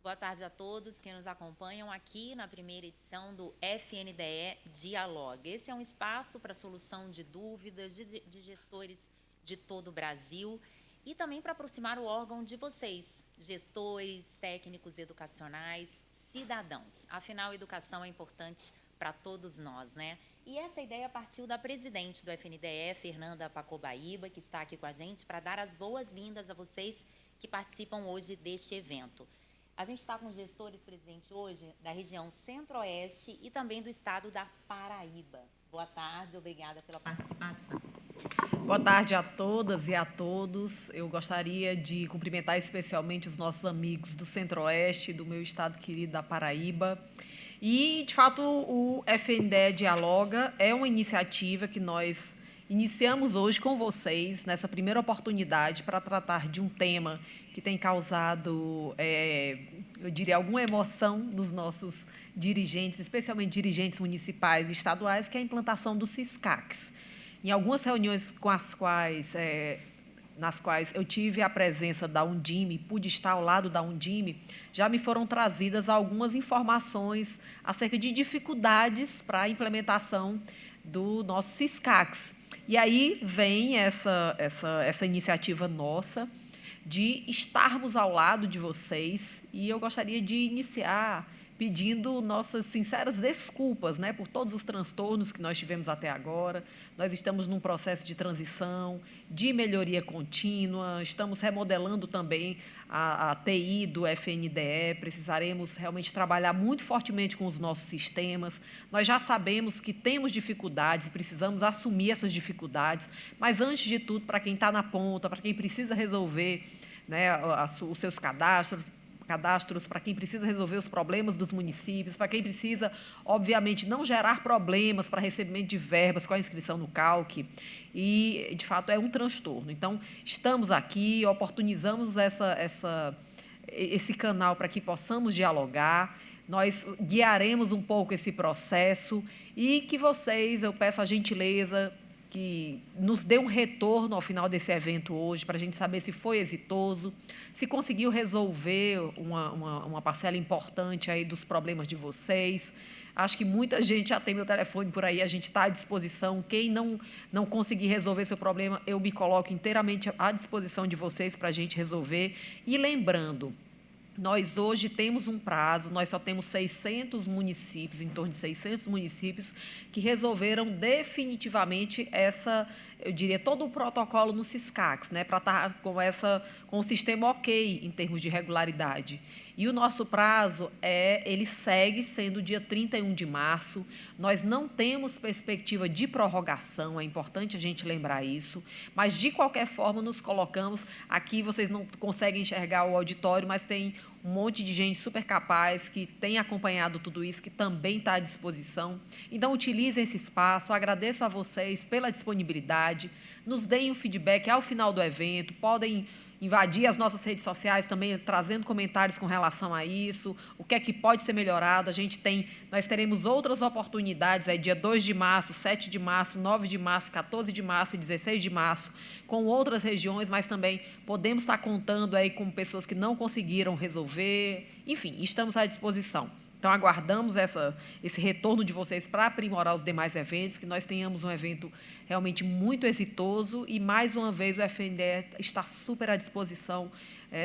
Boa tarde a todos que nos acompanham aqui na primeira edição do FNDE Dialoga. Esse é um espaço para solução de dúvidas de gestores de todo o Brasil e também para aproximar o órgão de vocês, gestores, técnicos educacionais, cidadãos. Afinal, a educação é importante para todos nós, né? E essa ideia partiu da presidente do FNDE, Fernanda Pacobaíba, que está aqui com a gente para dar as boas-vindas a vocês que participam hoje deste evento. A gente está com gestores, presidente, hoje da região Centro-Oeste e também do estado da Paraíba. Boa tarde, obrigada pela participação. Boa tarde a todas e a todos. Eu gostaria de cumprimentar especialmente os nossos amigos do Centro-Oeste, do meu estado querido da Paraíba. E, de fato, o FNDE Dialoga é uma iniciativa que nós iniciamos hoje com vocês, nessa primeira oportunidade, para tratar de um tema que tem causado, eu diria, alguma emoção dos nossos dirigentes, especialmente dirigentes municipais e estaduais, que é a implantação do Siscacs. Em algumas reuniões nas quais eu tive a presença da Undime, pude estar ao lado da Undime, já me foram trazidas algumas informações acerca de dificuldades para a implementação do nosso Siscacs. E aí vem essa iniciativa nossa de estarmos ao lado de vocês, e eu gostaria de iniciar pedindo nossas sinceras desculpas, né, por todos os transtornos que nós tivemos até agora. Nós estamos num processo de transição, de melhoria contínua, estamos remodelando também a TI do FNDE, precisaremos realmente trabalhar muito fortemente com os nossos sistemas. Nós já sabemos que temos dificuldades e precisamos assumir essas dificuldades, mas, antes de tudo, para quem está na ponta, para quem precisa resolver, né, os seus cadastros, para quem precisa resolver os problemas dos municípios, para quem precisa, obviamente, não gerar problemas para recebimento de verbas com a inscrição no CALC, e, de fato, é um transtorno. Então, estamos aqui, oportunizamos esse canal para que possamos dialogar, nós guiaremos um pouco esse processo e que vocês, eu peço a gentileza, que nos dê um retorno ao final desse evento hoje, para a gente saber se foi exitoso, se conseguiu resolver uma parcela importante aí dos problemas de vocês. Acho que muita gente já tem meu telefone por aí, a gente está à disposição. Quem não conseguir resolver seu problema, eu me coloco inteiramente à disposição de vocês para a gente resolver. E lembrando, nós hoje temos um prazo, nós só temos 600 municípios, em torno de 600 municípios, que resolveram definitivamente eu diria, todo o protocolo no Siscacs, né, para estar com o sistema ok em termos de regularidade. E o nosso prazo ele segue sendo dia 31 de março. Nós não temos perspectiva de prorrogação, é importante a gente lembrar isso, mas, de qualquer forma, nos colocamos aqui. Vocês não conseguem enxergar o auditório, mas tem um monte de gente super capaz que tem acompanhado tudo isso, que também está à disposição. Então, utilizem esse espaço. Agradeço a vocês pela disponibilidade. Nos deem o feedback ao final do evento. Podem invadir as nossas redes sociais também, trazendo comentários com relação a isso, o que é que pode ser melhorado. Nós teremos outras oportunidades, dia 2 de março, 7 de março, 9 de março, 14 de março e 16 de março, com outras regiões, mas também podemos estar contando aí com pessoas que não conseguiram resolver. Enfim, estamos à disposição. Então, aguardamos esse retorno de vocês para aprimorar os demais eventos, que nós tenhamos um evento realmente muito exitoso e, mais uma vez, o FNDE está super à disposição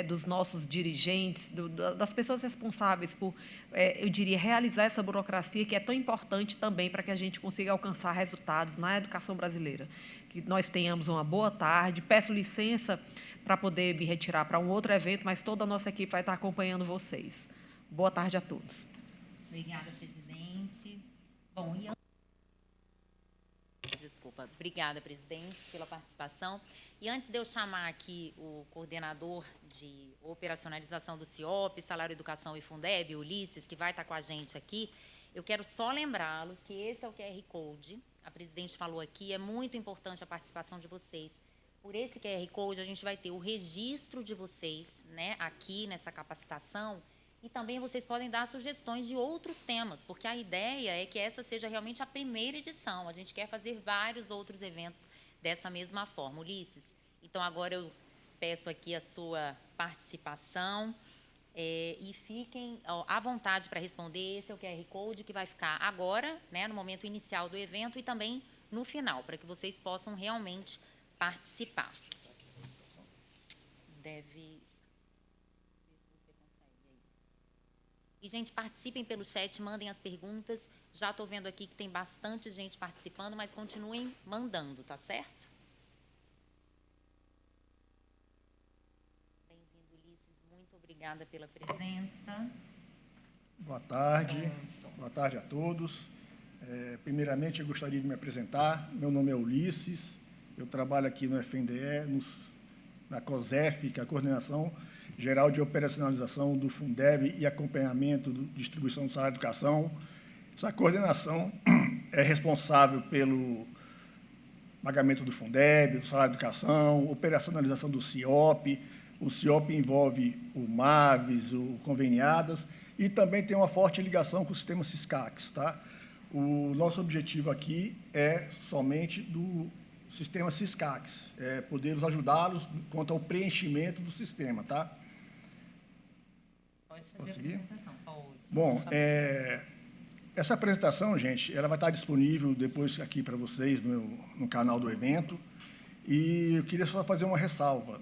dos nossos dirigentes, das pessoas responsáveis por, eu diria, realizar essa burocracia que é tão importante também para que a gente consiga alcançar resultados na educação brasileira. Que nós tenhamos uma boa tarde. Peço licença para poder me retirar para um outro evento, mas toda a nossa equipe vai estar acompanhando vocês. Boa tarde a todos. Obrigada, presidente. Bom, obrigada, presidente, pela participação. E antes de eu chamar aqui o coordenador de operacionalização do CIOP, Salário, Educação e Fundeb, Ulisses, que vai estar com a gente aqui, eu quero só lembrá-los que esse é o QR Code. A presidente falou aqui, é muito importante a participação de vocês. Por esse QR Code, a gente vai ter o registro de vocês, né, aqui nessa capacitação. E também vocês podem dar sugestões de outros temas, porque a ideia é que essa seja realmente a primeira edição. A gente quer fazer vários outros eventos dessa mesma forma. Ulisses, então agora eu peço aqui a sua participação E fiquem à vontade para responder. Esse é o QR Code que vai ficar agora, né, no momento inicial do evento e também no final, para que vocês possam realmente participar. E, gente, participem pelo chat, mandem as perguntas. Já estou vendo aqui que tem bastante gente participando, mas continuem mandando, tá certo? Muito obrigada pela presença. Boa tarde. Boa tarde a todos. Primeiramente, eu gostaria de me apresentar. Meu nome é Ulisses, eu trabalho aqui no FNDE, na COSEF, que é a Coordenação Geral de Operacionalização do Fundeb e Acompanhamento de Distribuição do Salário de Educação. Essa coordenação é responsável pelo pagamento do Fundeb, do Salário de Educação, operacionalização do CIOP. O CIOP envolve o MAVES, o Conveniadas, e também tem uma forte ligação com o sistema SISCAX. Tá? O nosso objetivo aqui é somente do sistema SISCAX, poder ajudá-los quanto ao preenchimento do sistema. Tá? Pode fazer a apresentação. Pode. Bom, essa apresentação, gente, ela vai estar disponível depois aqui para vocês no canal do evento, e eu queria só fazer uma ressalva.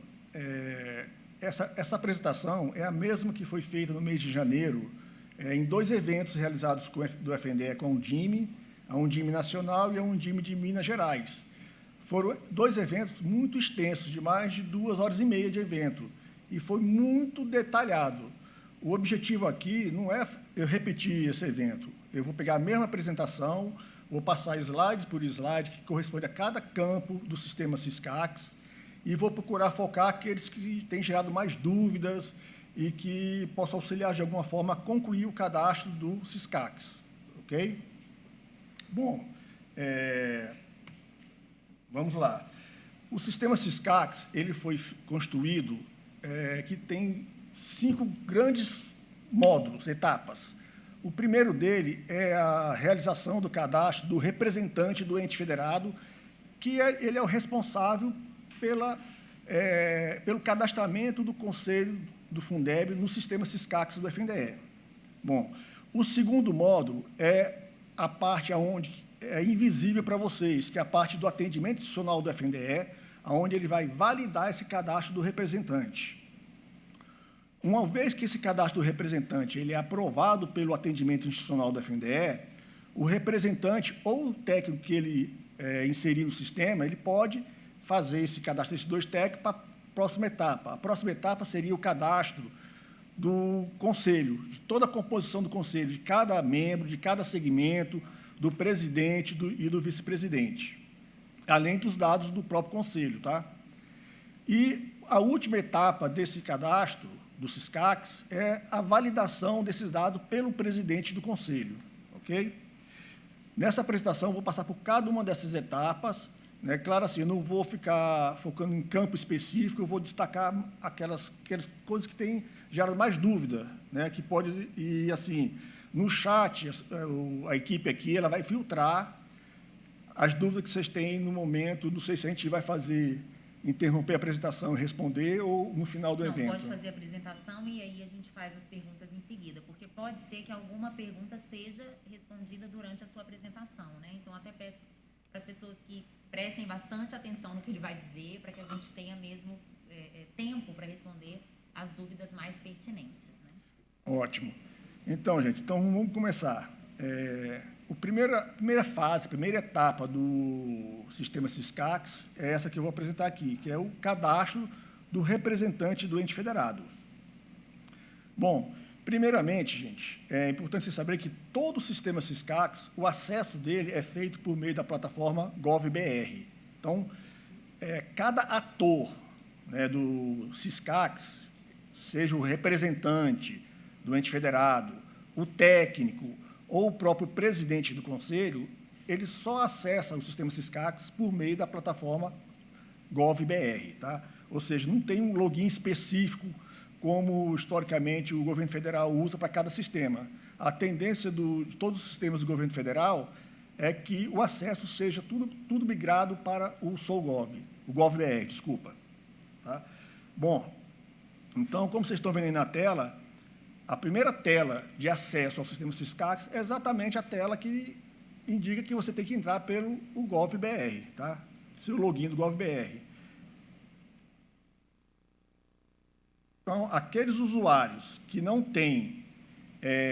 Essa apresentação é a mesma que foi feita no mês de janeiro, em 2 eventos realizados do FNDE com a Undime Nacional e a Undime de Minas Gerais. Foram 2 eventos muito extensos, de mais de 2 horas e meia de evento, e foi muito detalhado. O objetivo aqui não é eu repetir esse evento, eu vou pegar a mesma apresentação, vou passar slides por slide, que corresponde a cada campo do sistema SISCAX, e vou procurar focar aqueles que têm gerado mais dúvidas e que possam auxiliar, de alguma forma, a concluir o cadastro do SISCAX. Ok? Bom, vamos lá. O sistema SISCAX ele foi construído, que tem 5 grandes módulos, etapas. O primeiro dele é a realização do cadastro do representante do ente federado, que ele é o responsável pelo cadastramento do Conselho do Fundeb no sistema SISCAX do FNDE. Bom, o segundo módulo é a parte onde é invisível para vocês, que é a parte do atendimento institucional do FNDE, onde ele vai validar esse cadastro do representante. Uma vez que esse cadastro do representante ele é aprovado pelo atendimento institucional do FNDE, o representante ou o técnico que ele inserir no sistema, ele pode fazer esse cadastro desses 2 técnicos para a próxima etapa. A próxima etapa seria o cadastro do conselho, de toda a composição do conselho, de cada membro, de cada segmento, do presidente e do vice-presidente, além dos dados do próprio conselho. Tá? E a última etapa desse cadastro do SISCAX é a validação desses dados pelo presidente do conselho. Ok? Nessa apresentação, eu vou passar por cada uma dessas etapas. Claro, assim, eu não vou ficar focando em campo específico, eu vou destacar aquelas coisas que têm gerado mais dúvida, que pode, e assim, no chat, a equipe aqui, ela vai filtrar as dúvidas que vocês têm no momento, não sei se a gente vai interromper a apresentação e responder, ou no final do evento. Pode fazer a apresentação e aí a gente faz as perguntas em seguida, porque pode ser que alguma pergunta seja respondida durante a sua apresentação, né? Então, até peço para as pessoas que prestem bastante atenção no que ele vai dizer, para que a gente tenha mesmo tempo para responder as dúvidas mais pertinentes. Né? Ótimo. Então, gente, vamos começar. A primeira fase, a primeira etapa do sistema SISCAX é essa que eu vou apresentar aqui, que é o cadastro do representante do ente federado. Bom, primeiramente, gente, é importante você saber que todo o sistema SISCAX, o acesso dele é feito por meio da plataforma GovBR. Então, cada ator do SISCAX, seja o representante do ente federado, o técnico ou o próprio presidente do conselho, ele só acessa o sistema SISCAX por meio da plataforma GovBR. Tá? Ou seja, não tem um login específico como, historicamente, o governo federal usa para cada sistema. A tendência de todos os sistemas do governo federal é que o acesso seja tudo migrado para o SouGov, o GovBR, desculpa. Tá? Bom, então, como vocês estão vendo aí na tela, a primeira tela de acesso ao sistema SISCAX é exatamente a tela que indica que você tem que entrar pelo GovBR, tá? Seu login do GovBR. Então, aqueles usuários que não têm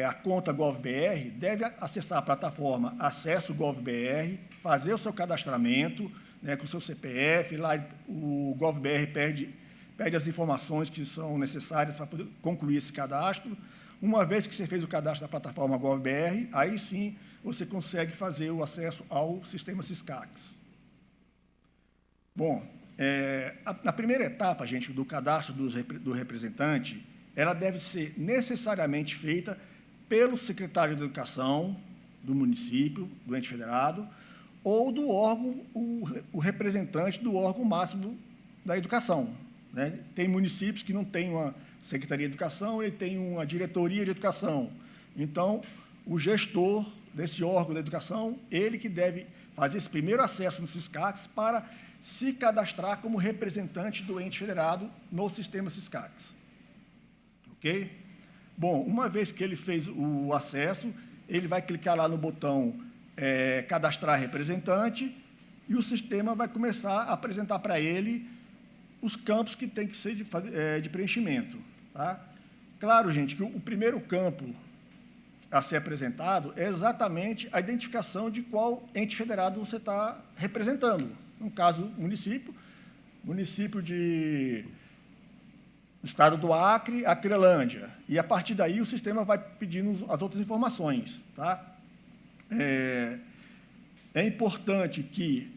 a conta GovBR devem acessar a plataforma Acesso GovBR, fazer o seu cadastramento, né, com o seu CPF, lá o GovBR pede as informações que são necessárias para poder concluir esse cadastro. Uma vez que você fez o cadastro da plataforma GovBR, aí sim você consegue fazer o acesso ao sistema SISCAX. Bom, na primeira etapa, gente, do cadastro do representante, ela deve ser necessariamente feita pelo secretário de Educação do município, do ente federado, ou do órgão, o representante do órgão máximo da educação, né? Tem municípios que não têm uma Secretaria de Educação, ele tem uma diretoria de educação. Então, o gestor desse órgão da educação, ele que deve fazer esse primeiro acesso no SISCAX para se cadastrar como representante do ente federado no sistema SISCAX. Ok? Bom, uma vez que ele fez o acesso, ele vai clicar lá no botão cadastrar representante e o sistema vai começar a apresentar para ele os campos que tem que ser de preenchimento. Tá? Claro, gente, que o primeiro campo a ser apresentado é exatamente a identificação de qual ente federado você está representando. No caso, município do estado do Acre, Acrelândia. E, a partir daí, o sistema vai pedindo as outras informações. Tá? É importante que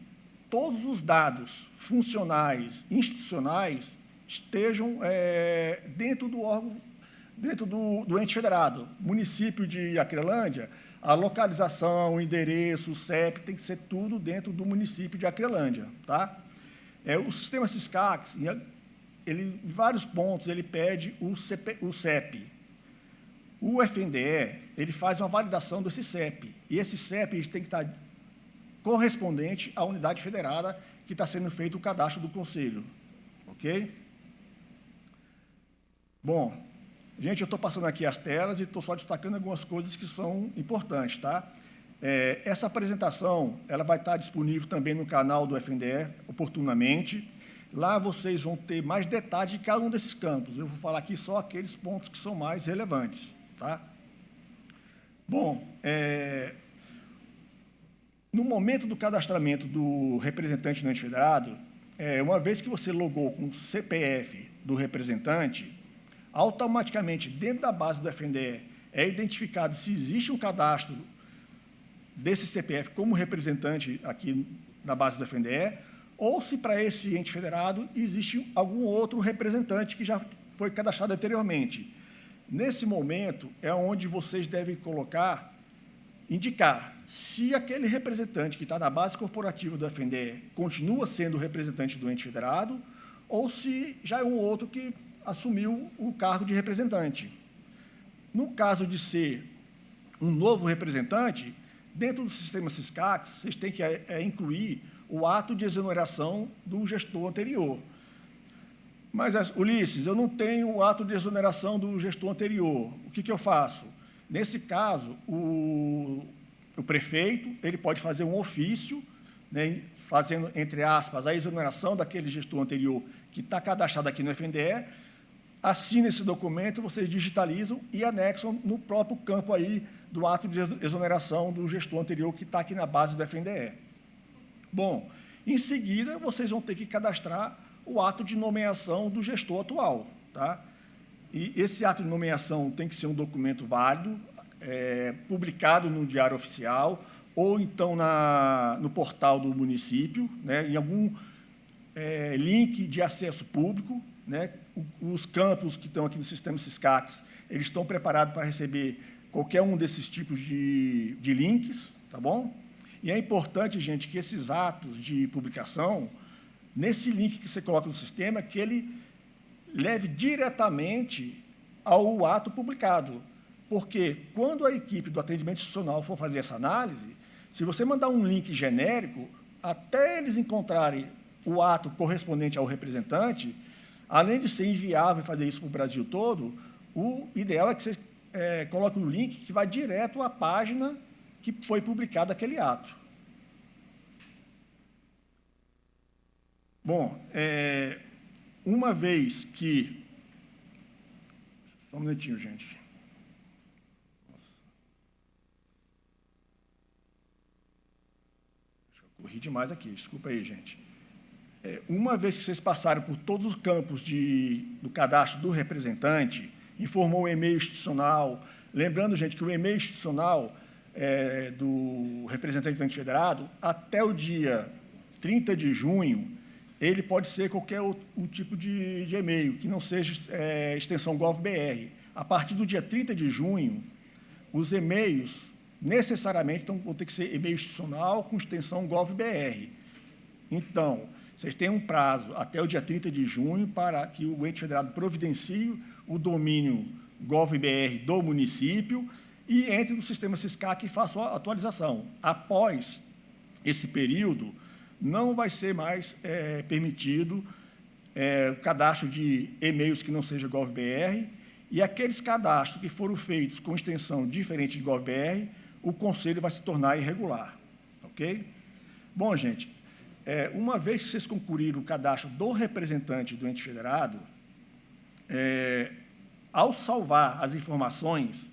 todos os dados funcionais, institucionais, estejam dentro do órgão, dentro do ente federado. Município de Acrelândia, a localização, o endereço, o CEP, tem que ser tudo dentro do município de Acrelândia. Tá? O sistema SISCAX, em vários pontos, ele pede o CEP. O FNDE, ele faz uma validação desse CEP. E esse CEP ele tem que estar correspondente à unidade federada que está sendo feito o cadastro do Conselho. Ok? Bom, gente, eu estou passando aqui as telas e estou só destacando algumas coisas que são importantes, tá? Essa apresentação ela vai estar disponível também no canal do FNDE, oportunamente. Lá vocês vão ter mais detalhes de cada um desses campos. Eu vou falar aqui só aqueles pontos que são mais relevantes. Tá? Bom, no momento do cadastramento do representante no ente federado, uma vez que você logou com o CPF do representante, automaticamente, dentro da base do FNDE, é identificado se existe um cadastro desse CPF como representante aqui na base do FNDE, ou se para esse ente federado existe algum outro representante que já foi cadastrado anteriormente. Nesse momento, é onde vocês devem indicar se aquele representante que está na base corporativa do FNDE continua sendo o representante do ente federado ou se já é um outro que assumiu o cargo de representante. No caso de ser um novo representante, dentro do sistema SISCAX, vocês têm que incluir o ato de exoneração do gestor anterior. Mas, Ulisses, eu não tenho o ato de exoneração do gestor anterior. O que eu faço? Nesse caso, o prefeito ele pode fazer um ofício, né, fazendo, entre aspas, a exoneração daquele gestor anterior que está cadastrado aqui no FNDE, assina esse documento, vocês digitalizam e anexam no próprio campo aí do ato de exoneração do gestor anterior que está aqui na base do FNDE. Bom, em seguida, vocês vão ter que cadastrar o ato de nomeação do gestor atual. Tá? E esse ato de nomeação tem que ser um documento válido, publicado no Diário Oficial, ou então no portal do município, né, em algum link de acesso público. Né? Os campos que estão aqui no sistema SISCAX, eles estão preparados para receber qualquer um desses tipos de links, tá bom? E é importante, gente, que esses atos de publicação, nesse link que você coloca no sistema, que ele leve diretamente ao ato publicado. Porque, quando a equipe do atendimento institucional for fazer essa análise, se você mandar um link genérico, até eles encontrarem o ato correspondente ao representante, além de ser inviável fazer isso para o Brasil todo, o ideal é que você coloque o link que vai direto à página que foi publicado aquele ato. Bom, uma vez que... Só um minutinho, gente. Corri demais aqui, desculpa aí, gente. Uma vez que vocês passaram por todos os campos do cadastro do representante, informou o e-mail institucional, lembrando, gente, que o e-mail institucional do representante do ente federado, até o dia 30 de junho, ele pode ser qualquer um tipo de e-mail, que não seja extensão gov.br. A partir do dia 30 de junho, os e-mails necessariamente vão ter que ser e-mail institucional com extensão gov.br. Então, vocês têm um prazo até o dia 30 de junho para que o ente federado providencie o domínio gov.br do município e entre no sistema SISCAC e faça a atualização. Após esse período, não vai ser mais permitido o cadastro de e-mails que não seja gov.br e aqueles cadastros que foram feitos com extensão diferente de gov.br, o Conselho vai se tornar irregular. Ok? Bom, gente, uma vez que vocês concluíram o cadastro do representante do ente federado, ao salvar as informações,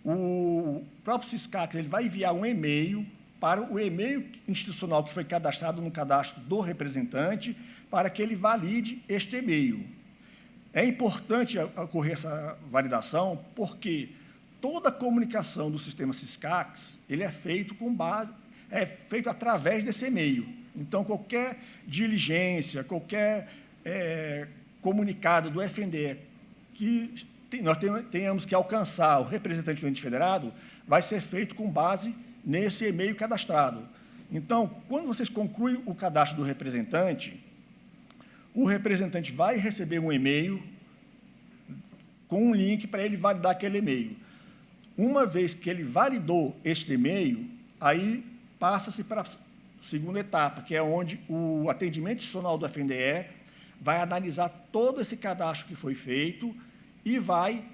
o próprio SISCAC ele vai enviar um e-mail para o e-mail institucional que foi cadastrado no cadastro do representante, para que ele valide este e-mail. É importante ocorrer essa validação, porque toda a comunicação do sistema SISCAX ele é feito através desse e-mail. Então, qualquer diligência, qualquer comunicado do FNDE que nós tenhamos que alcançar o representante do ente federado, vai ser feito com base nesse e-mail cadastrado. Então, quando vocês concluem o cadastro do representante, o representante vai receber um e-mail com um link para ele validar aquele e-mail. Uma vez que ele validou este e-mail, aí passa-se para a segunda etapa, que é onde o atendimento institucional do FNDE vai analisar todo esse cadastro que foi feito e vai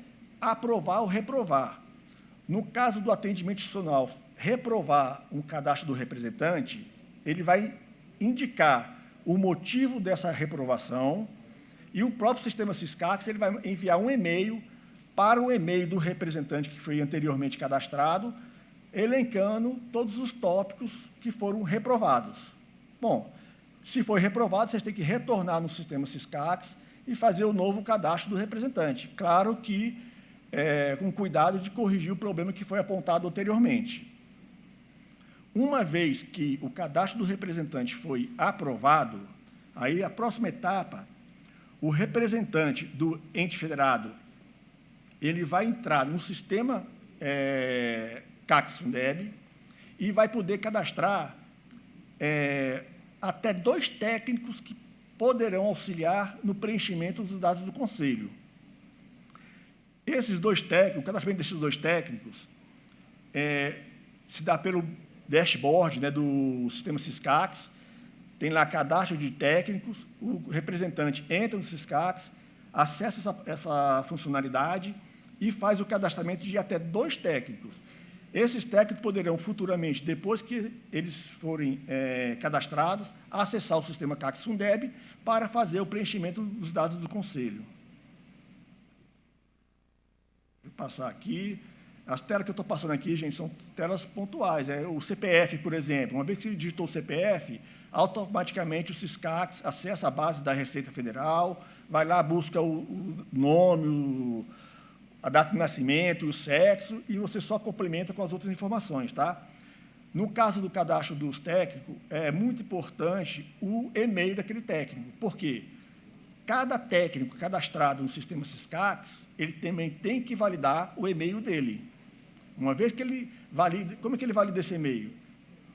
aprovar ou reprovar. No caso do atendimento institucional reprovar um cadastro do representante, ele vai indicar o motivo dessa reprovação e o próprio sistema SISCAX ele vai enviar um e-mail para o e-mail do representante que foi anteriormente cadastrado, elencando todos os tópicos que foram reprovados. Bom, se foi reprovado, vocês têm que retornar no sistema SISCAX e fazer o novo cadastro do representante. Claro que com cuidado de corrigir o problema que foi apontado anteriormente. Uma vez que o cadastro do representante foi aprovado, aí a próxima etapa, o representante do ente federado, ele vai entrar no sistema CACS-Fundeb e vai poder cadastrar até 2 técnicos que poderão auxiliar no preenchimento dos dados do Conselho. Esses 2 técnicos, o cadastramento desses 2 técnicos se dá pelo dashboard do sistema SISCAX, tem lá cadastro de técnicos, o representante entra no SISCAX, acessa essa funcionalidade e faz o cadastramento de até 2 técnicos. Esses técnicos poderão futuramente, depois que eles forem cadastrados, acessar o sistema CACS-Fundeb para fazer o preenchimento dos dados do Conselho. Vou passar aqui. As telas que eu estou passando aqui, gente, são telas pontuais. O CPF, por exemplo. Uma vez que você digitou o CPF, automaticamente o SISCAX acessa a base da Receita Federal, vai lá, busca o nome, a data de nascimento, o sexo, e você só complementa com as outras informações, tá? No caso do cadastro dos técnicos, é muito importante o e-mail daquele técnico. Por quê? Cada técnico cadastrado no sistema SISCAX, ele também tem que validar o e-mail dele. Uma vez que ele valida, como é que ele valida esse e-mail?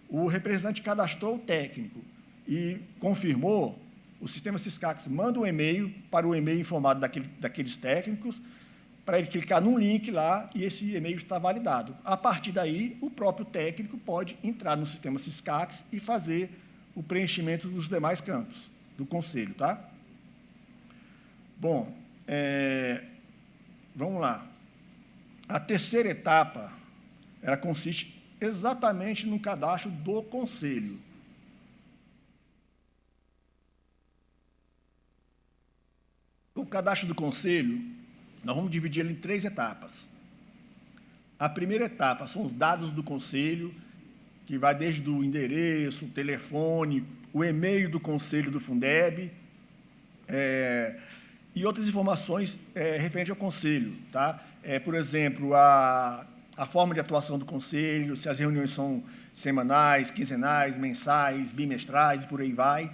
O representante cadastrou o técnico e confirmou, o sistema SISCAX manda um e-mail para o e-mail informado daqueles técnicos, para ele clicar num link lá e esse e-mail está validado. A partir daí, o próprio técnico pode entrar no sistema SISCAX e fazer o preenchimento dos demais campos do Conselho, tá? Bom, vamos lá. A terceira etapa, ela consiste exatamente no cadastro do conselho. O cadastro do conselho, nós vamos dividir ele em 3 etapas. A primeira etapa são os dados do conselho, que vai desde o endereço, o telefone, o e-mail do conselho do Fundeb, e outras informações referentes ao conselho. Tá? Por exemplo, a forma de atuação do conselho, se as reuniões são semanais, quinzenais, mensais, bimestrais, e por aí vai.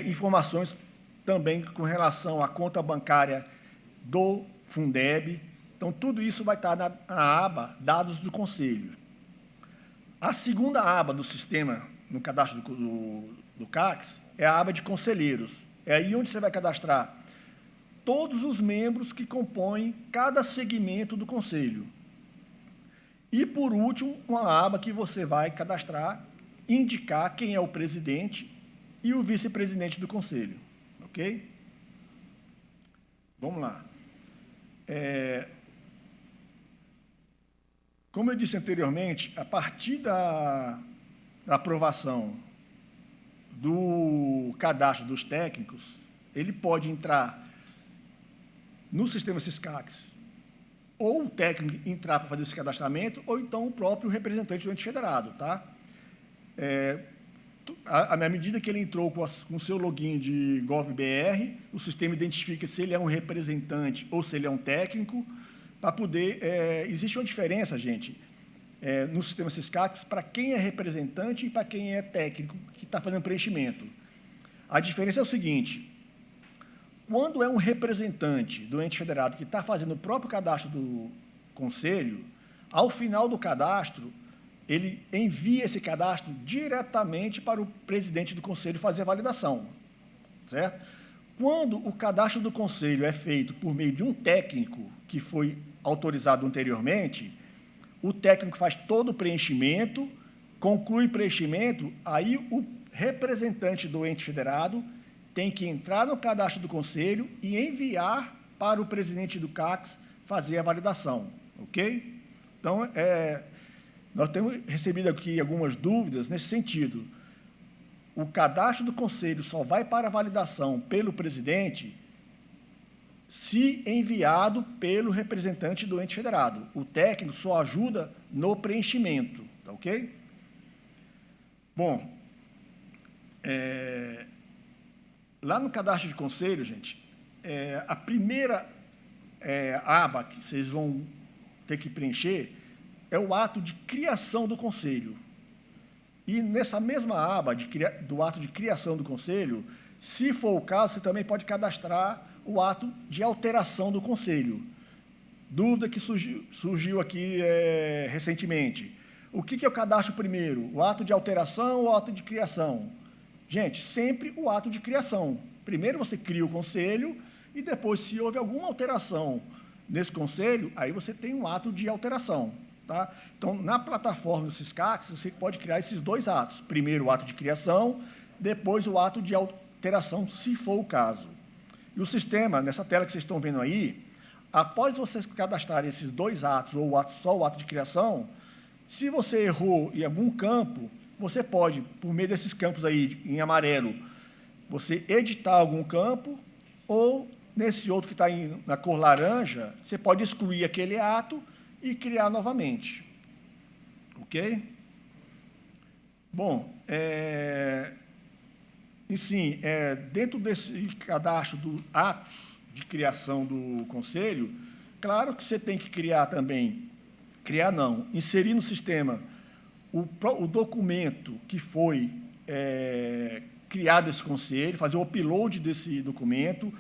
Informações também com relação à conta bancária do Fundeb. Então, tudo isso vai estar na aba Dados do Conselho. A segunda aba do sistema, no cadastro do CACS, é a aba de conselheiros. É aí onde você vai cadastrar todos os membros que compõem cada segmento do conselho. E, por último, uma aba que você vai cadastrar, indicar quem é o presidente e o vice-presidente do conselho. Ok? Vamos lá. Como eu disse anteriormente, a partir da aprovação do cadastro dos técnicos, ele pode entrar no sistema Siscax, ou o técnico entrar para fazer esse cadastramento, ou então o próprio representante do ente federado. Tá? Na medida que ele entrou com o seu login de GovBR, o sistema identifica se ele é um representante ou se ele é um técnico, para poder... existe uma diferença, gente, no sistema Siscax, para quem é representante e para quem é técnico, que está fazendo preenchimento. A diferença é o seguinte: quando é um representante do ente federado que está fazendo o próprio cadastro do conselho, ao final do cadastro, ele envia esse cadastro diretamente para o presidente do conselho fazer a validação, certo? Quando o cadastro do conselho é feito por meio de um técnico que foi autorizado anteriormente, o técnico faz todo o preenchimento, conclui o preenchimento, aí o representante do ente federado tem que entrar no cadastro do conselho e enviar para o presidente do CACS fazer a validação, ok? Então, nós temos recebido aqui algumas dúvidas nesse sentido. O cadastro do conselho só vai para a validação pelo presidente se enviado pelo representante do ente federado. O técnico só ajuda no preenchimento, tá ok? Bom, lá no cadastro de conselho, gente, a primeira aba que vocês vão ter que preencher é o ato de criação do conselho. E nessa mesma aba do ato de criação do conselho, se for o caso, você também pode cadastrar o ato de alteração do conselho. Dúvida que surgiu aqui recentemente. O que é o cadastro primeiro? O ato de alteração ou o ato de criação? Gente, sempre o ato de criação. Primeiro você cria o conselho e depois, se houve alguma alteração nesse conselho, aí você tem um ato de alteração. Tá? Então, na plataforma do Siscax, você pode criar esses 2 atos. Primeiro, o ato de criação, depois, o ato de alteração, se for o caso. E o sistema, nessa tela que vocês estão vendo aí, após vocês cadastrarem esses 2 atos, ou só o ato de criação, se você errou em algum campo, você pode, por meio desses campos aí, em amarelo, você editar algum campo, ou, nesse outro que está na cor laranja, você pode excluir aquele ato e criar novamente. Ok? Bom, dentro desse cadastro do atos de criação do conselho, claro que você tem que criar também, inserir no sistema o documento que foi criado esse conselho, fazer o upload desse documento,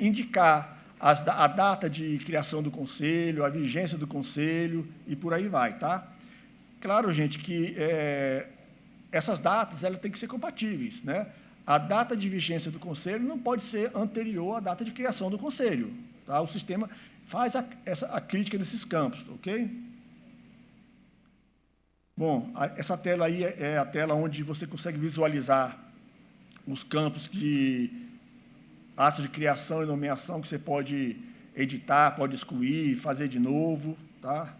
indicar a data de criação do conselho, a vigência do conselho e por aí vai, tá? Claro, gente, que essas datas elas têm que ser compatíveis, né? A data de vigência do conselho não pode ser anterior à data de criação do conselho, tá? O sistema faz a crítica desses campos, ok? Bom, essa tela aí é a tela onde você consegue visualizar os campos de atos de criação e nomeação que você pode editar, pode excluir, fazer de novo, tá?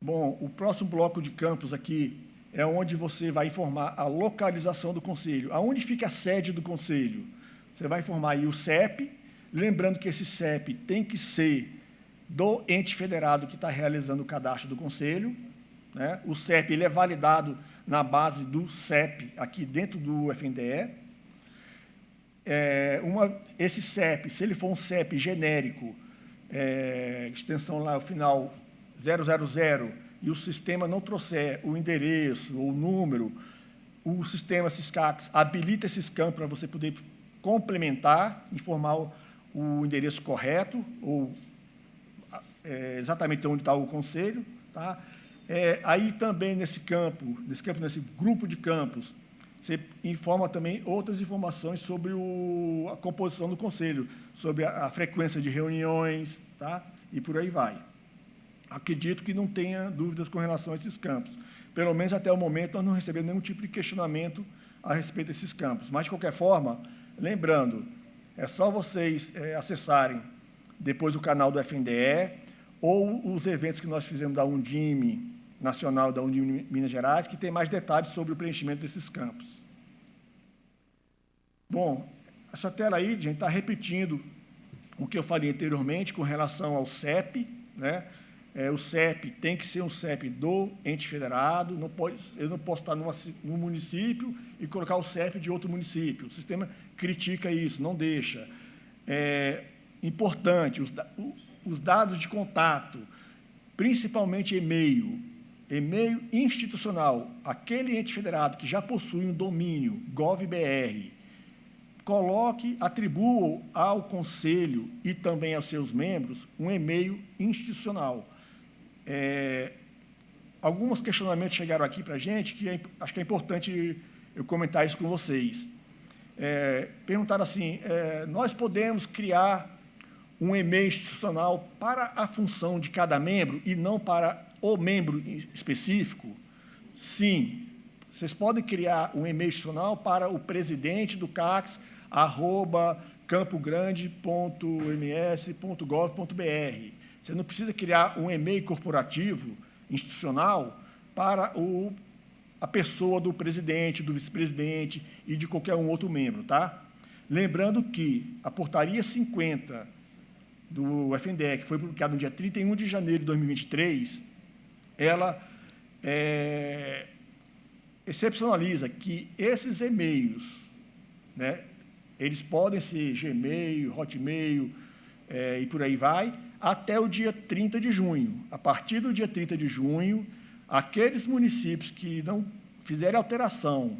Bom, o próximo bloco de campos aqui é onde você vai informar a localização do conselho. Aonde fica a sede do conselho? Você vai informar aí o CEP, lembrando que esse CEP tem que ser do ente federado que está realizando o cadastro do conselho, né? O CEP ele é validado na base do CEP, aqui dentro do FNDE. Esse CEP, se ele for um CEP genérico, extensão lá, o final 000, e o sistema não trouxer o endereço ou o número, o sistema Syscax habilita esses campos para você poder complementar, informar o endereço correto, ou exatamente onde está o conselho. Tá? Aí também nesse grupo de campos, você informa também outras informações sobre a composição do conselho, sobre a frequência de reuniões, tá? E por aí vai. Acredito que não tenha dúvidas com relação a esses campos. Pelo menos até o momento, nós não recebemos nenhum tipo de questionamento a respeito desses campos. Mas, de qualquer forma, lembrando, é só vocês acessarem depois o canal do FNDE ou os eventos que nós fizemos da Undime Nacional, da Undime Minas Gerais, que tem mais detalhes sobre o preenchimento desses campos. Bom, essa tela aí, gente, está repetindo o que eu falei anteriormente com relação ao CEP, né? O CEP tem que ser um CEP do ente federado, eu não posso estar num município e colocar o CEP de outro município. O sistema critica isso, não deixa. Importante, os dados de contato, principalmente e-mail institucional, aquele ente federado que já possui um domínio gov.br, atribua ao Conselho e também aos seus membros um e-mail institucional. Alguns questionamentos chegaram aqui para a gente, que acho que é importante eu comentar isso com vocês. Perguntaram assim, nós podemos criar um e-mail institucional para a função de cada membro e não para o membro específico? Sim, vocês podem criar um e-mail institucional para o presidente do CACS, @campogrande.ms.gov.br. Você não precisa criar um e-mail corporativo, institucional, para a pessoa do presidente, do vice-presidente e de qualquer outro membro, tá? Lembrando que a portaria 50 do FNDE, que foi publicada no dia 31 de janeiro de 2023, ela excepcionaliza que esses e-mails, né, eles podem ser Gmail, Hotmail e por aí vai, até o dia 30 de junho. A partir do dia 30 de junho, aqueles municípios que não fizerem alteração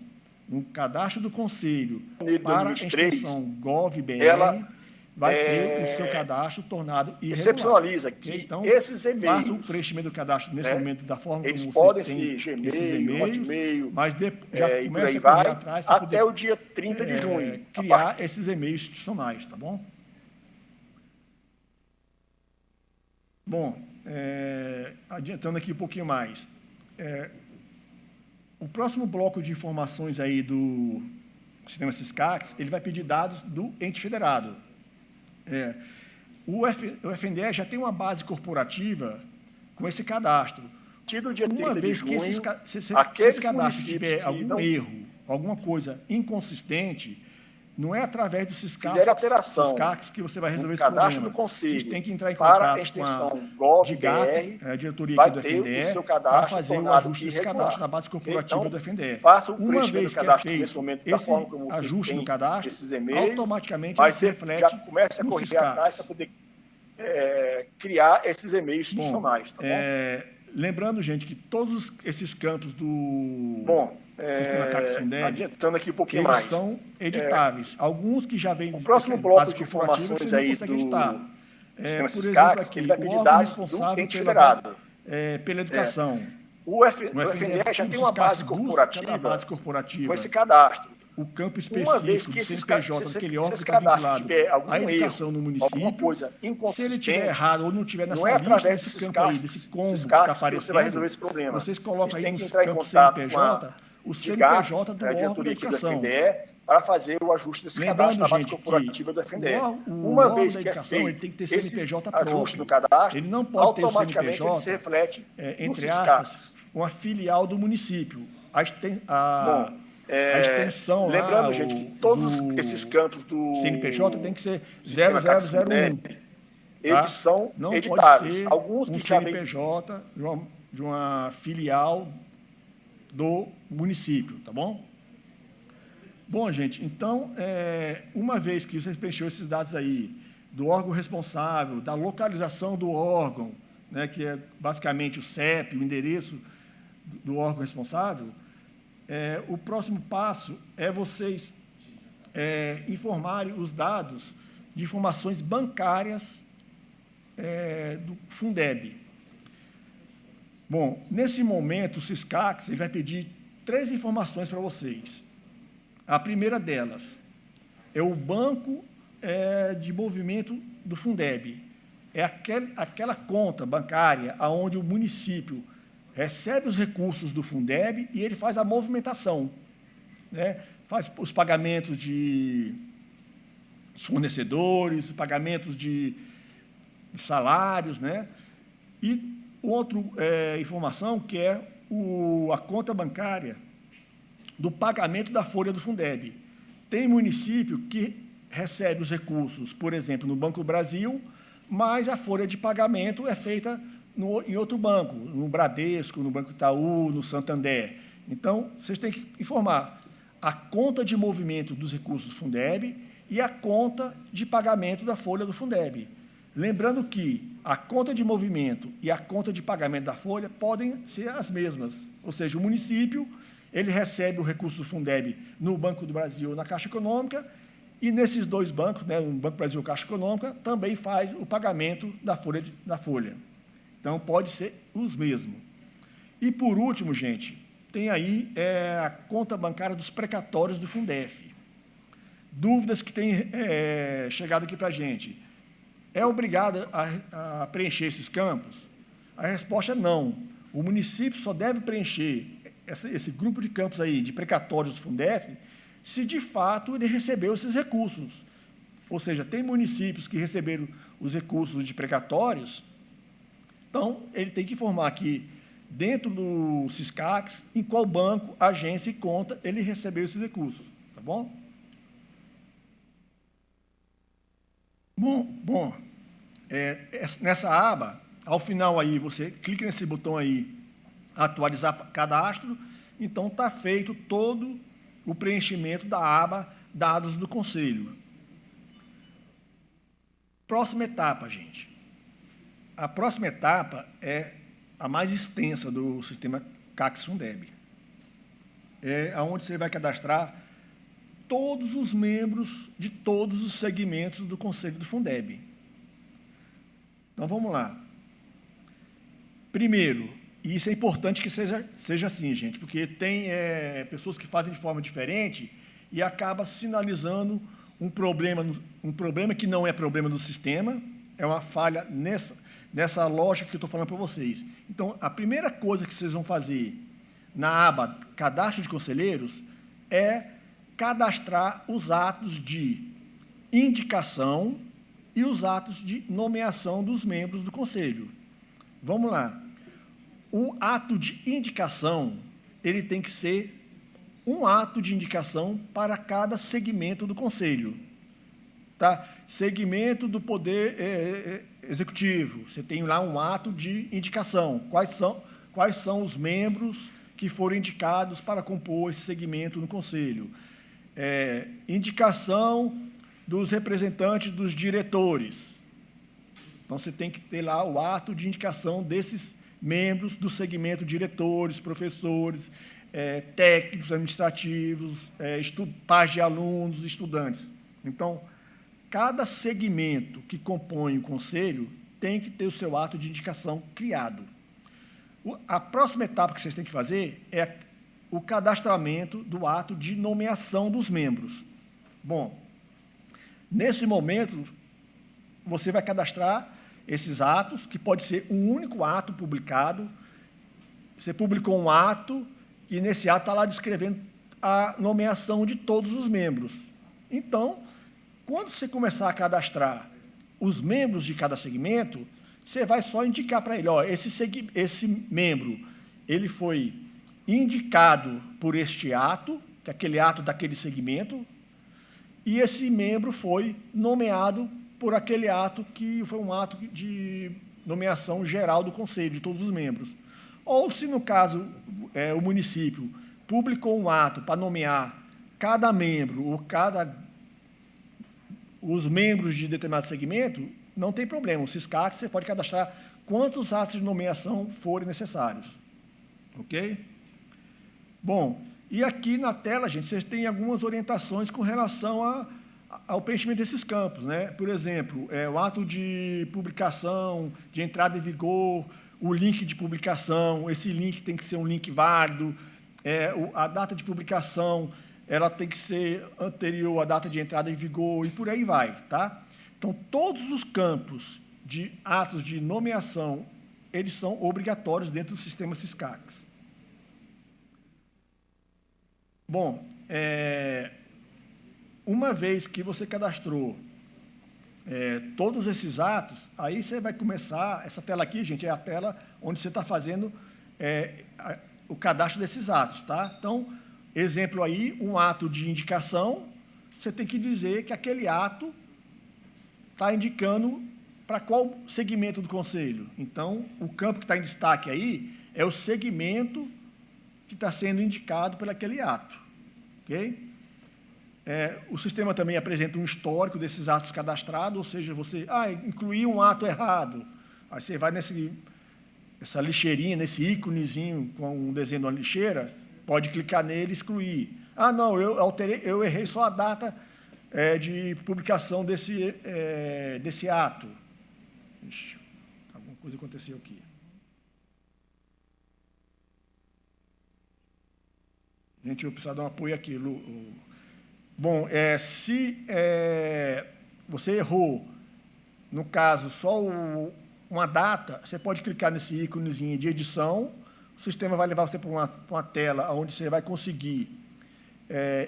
no cadastro do Conselho para a extensão gov.br, vai ter o seu cadastro tornado irregular. Excepcionaliza que então, esses e-mails... Faça o preenchimento do cadastro nesse momento da forma eles como podem vocês têm ser esses Gmail, e-mails, Hotmail, mas já e por começa aí a correr vai, atrás para até poder o dia 30 de junho. criar esses e-mails institucionais, tá bom? Bom, adiantando aqui um pouquinho mais. O próximo bloco de informações aí do sistema Syscax, ele vai pedir dados do ente federado. O FNDE já tem uma base corporativa com esse cadastro. Do dia 30 Uma vez de que junho, se esse aqueles cadastro municípios tiver que algum não erro, alguma coisa inconsistente, não é através do fizeram Syscax alteração que você vai resolver no esse cadastro problema. do Conselho Vocês têm que entrar em para a contato com extensão a gov.br, a diretoria vai aqui do ter o FNDE seu para cadastro fazer o tornado ajuste desse irregular. cadastro na base corporativa Então, do FNDE. faça o Uma preenchimento vez do que é cadastro feito nesse momento da esse forma como vocês ajuste têm no cadastro, esses e-mails, automaticamente mas ele se você reflete já começa a no correr Syscax. atrás para poder criar esses e-mails institucionais, tá bom? Lembrando, gente, que todos esses campos do sistema CACS FNDE, adiantando aqui um pouquinho eles mais. são editáveis. Alguns que já vêm O próximo de bloco base de corporativa, informações você não aí consegue do editar. sistema Por Syscax, exemplo, aqui, ele vai o pedir órgão dados do responsável ente federado. pela educação. O FNDE já tem uma base corporativa com esse cadastro. O campo Uma vez específico que do CNPJ, daquele órgão esse que está cadastro vinculado tiver algum à educação erro, no município, alguma coisa se ele inconsistente, tiver errado ou não tiver nessa não é lista através desse desses campo aí, desse combo que está que aparecendo, você vai resolver esse problema. vocês colocam Vocês aí têm que no entrar em campo contato CNPJ, o com CNPJ do a órgão da diretoria aqui do educação. FNDE, para fazer o ajuste desse cadastro na base corporativa do FNDE. Uma vez que é feito ele tem que ter CNPJ esse ajuste próprio. no cadastro, Ele não pode ter o automaticamente CNPJ, ele se reflete entre aspas, uma filial do município. A extensão lembrando, lá, gente, que todos esses campos do CNPJ tem que ser Sistema CACS 0001. Eles são não editáveis. Pode ser alguns um que já CNPJ de uma filial do município, tá bom? Bom, gente, então, uma vez que vocês preencheram esses dados aí, do órgão responsável, da localização do órgão, né, que é basicamente o CEP, o endereço do órgão responsável, o próximo passo é vocês informarem os dados de informações bancárias do Fundeb. Bom, nesse momento, o Siscax ele vai pedir 3 informações para vocês. A primeira delas é o banco de movimento do Fundeb. É aquela conta bancária onde o município recebe os recursos do Fundeb e ele faz a movimentação, né? Faz os pagamentos de fornecedores, os pagamentos de salários, né? E outra informação que é a conta bancária do pagamento da folha do Fundeb. Tem município que recebe os recursos, por exemplo, no Banco do Brasil, mas a folha de pagamento é feita em outro banco, no Bradesco, no Banco Itaú, no Santander. Então, vocês têm que informar a conta de movimento dos recursos do Fundeb e a conta de pagamento da folha do Fundeb. Lembrando que a conta de movimento e a conta de pagamento da folha podem ser as mesmas, ou seja, o município ele recebe o recurso do Fundeb no Banco do Brasil ou na Caixa Econômica, e nesses 2 bancos, né, no Banco do Brasil e Caixa Econômica, também faz o pagamento da folha. Então, pode ser os mesmos. E, por último, gente, tem aí a conta bancária dos precatórios do Fundef. Dúvidas que têm chegado aqui para a gente. É obrigado a preencher esses campos? A resposta é não. O município só deve preencher esse grupo de campos aí, de precatórios do Fundef, se de fato ele recebeu esses recursos. Ou seja, tem municípios que receberam os recursos de precatórios, então ele tem que informar aqui, dentro do Siscax, em qual banco, agência e conta ele recebeu esses recursos. Tá bom? Bom, nessa aba, ao final aí, você clica nesse botão aí, atualizar cadastro, então está feito todo o preenchimento da aba dados do Conselho. Próxima etapa, gente. A próxima etapa é a mais extensa do sistema CACS Fundeb. É onde você vai cadastrar todos os membros de todos os segmentos do Conselho do Fundeb. Então, vamos lá. Primeiro, e isso é importante que seja assim, gente, porque tem pessoas que fazem de forma diferente e acaba sinalizando um problema que não é problema do sistema, é uma falha nessa lógica que eu estou falando para vocês. Então, a primeira coisa que vocês vão fazer na aba Cadastro de Conselheiros é cadastrar os atos de indicação e os atos de nomeação dos membros do Conselho. Vamos lá. O ato de indicação, ele tem que ser um ato de indicação para cada segmento do Conselho. Tá? Segmento do Poder Executivo, você tem lá um ato de indicação. Quais são os membros que foram indicados para compor esse segmento no Conselho? Indicação dos representantes dos diretores. Então, você tem que ter lá o ato de indicação desses membros do segmento, diretores, professores, técnicos administrativos, pais de alunos, estudantes. Então, cada segmento que compõe o Conselho tem que ter o seu ato de indicação criado. A próxima etapa que vocês têm que fazer é o cadastramento do ato de nomeação dos membros. Bom, nesse momento, você vai cadastrar esses atos, que pode ser um único ato publicado. Você publicou um ato e nesse ato está lá descrevendo a nomeação de todos os membros. Então, quando você começar a cadastrar os membros de cada segmento, você vai só indicar para ele, ó, esse membro, ele foi indicado por este ato, que é aquele ato daquele segmento, e esse membro foi nomeado por aquele ato que foi um ato de nomeação geral do Conselho, de todos os membros. Ou, se no caso o município publicou um ato para nomear cada membro ou os membros de determinado segmento, não tem problema. O SISCAC, você pode cadastrar quantos atos de nomeação forem necessários. Ok? Bom, e aqui na tela, gente, vocês têm algumas orientações com relação ao preenchimento desses campos, né? Por exemplo, o ato de publicação, de entrada em vigor, o link de publicação, esse link tem que ser um link válido, a data de publicação, ela tem que ser anterior à data de entrada em vigor, e por aí vai, tá? Então, todos os campos de atos de nomeação, eles são obrigatórios dentro do sistema SISCAX. Bom, uma vez que você cadastrou todos esses atos, aí você vai começar, essa tela aqui, gente, é a tela onde você está fazendo o cadastro desses atos, tá? Então, exemplo aí, um ato de indicação, você tem que dizer que aquele ato está indicando para qual segmento do Conselho. Então, o campo que está em destaque aí é o segmento que está sendo indicado por aquele ato. Ok? O sistema também apresenta um histórico desses atos cadastrados, ou seja, você incluiu um ato errado. Aí você vai nessa lixeirinha, nesse íconezinho com um desenho de uma lixeira, pode clicar nele e excluir. Não, eu errei só a data de publicação desse ato. Ixi, alguma coisa aconteceu aqui. Gente, eu preciso dar um apoio aqui. Bom, se você errou, no caso, só uma data, você pode clicar nesse íconezinho de edição, o sistema vai levar você para uma tela onde você vai conseguir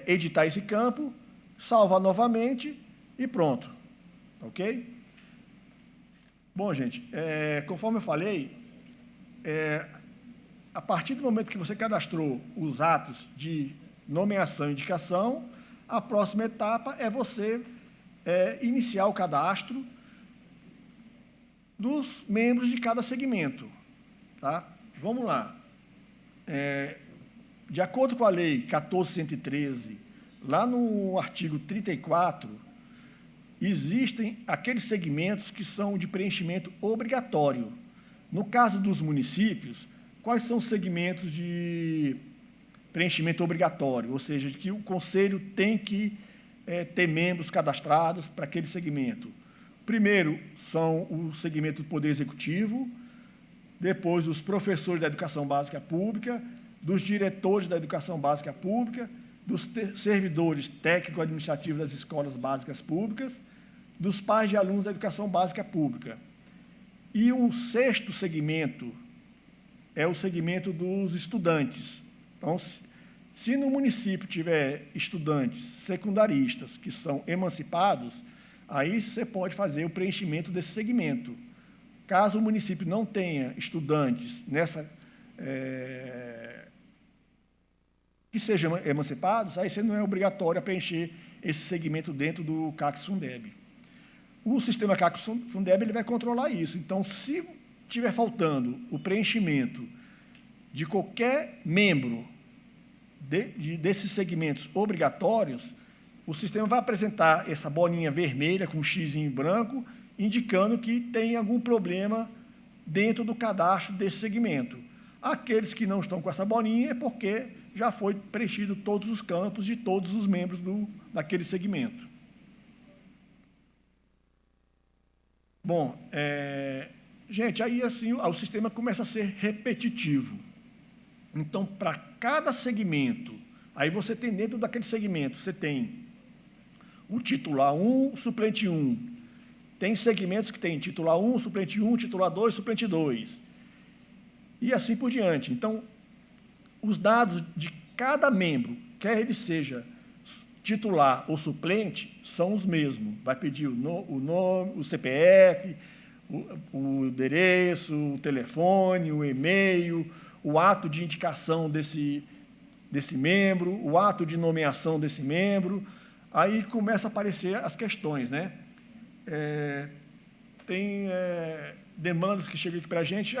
editar esse campo, salvar novamente e pronto. Ok? Bom, gente, conforme eu falei, a partir do momento que você cadastrou os atos de nomeação e indicação, a próxima etapa é você iniciar o cadastro dos membros de cada segmento. Tá? Vamos lá. De acordo com a Lei 14.113, lá no artigo 34, existem aqueles segmentos que são de preenchimento obrigatório. No caso dos municípios, quais são os segmentos de preenchimento obrigatório? Ou seja, que o Conselho tem que ter membros cadastrados para aquele segmento. Primeiro, são o segmento do Poder Executivo, depois os professores da Educação Básica Pública, dos diretores da Educação Básica Pública, dos servidores técnico-administrativos das escolas básicas públicas, dos pais de alunos da Educação Básica Pública. E um sexto segmento é o segmento dos estudantes. Então, se no município tiver estudantes secundaristas que são emancipados, aí você pode fazer o preenchimento desse segmento. Caso o município não tenha estudantes que sejam emancipados, aí você não é obrigatório a preencher esse segmento dentro do CACS-Fundeb. O sistema CACS-Fundeb ele vai controlar isso. Então, se estiver faltando o preenchimento de qualquer membro desses segmentos obrigatórios, o sistema vai apresentar essa bolinha vermelha com um X em branco, indicando que tem algum problema dentro do cadastro desse segmento. Aqueles que não estão com essa bolinha é porque já foi preenchido todos os campos de todos os membros daquele segmento. Bom, gente, aí assim o sistema começa a ser repetitivo. Então, para cada segmento, aí você tem dentro daquele segmento, você tem o titular 1, o suplente 1. Tem segmentos que tem titular 1, suplente 1, titular 2, suplente 2. E assim por diante. Então, os dados de cada membro quer ele seja titular ou suplente, são os mesmos. Vai pedir o nome, o CPF, o endereço, o telefone, o e-mail, o ato de indicação desse membro, o ato de nomeação desse membro. Aí começa a aparecer as questões, né? Tem demandas que chegam aqui para a gente.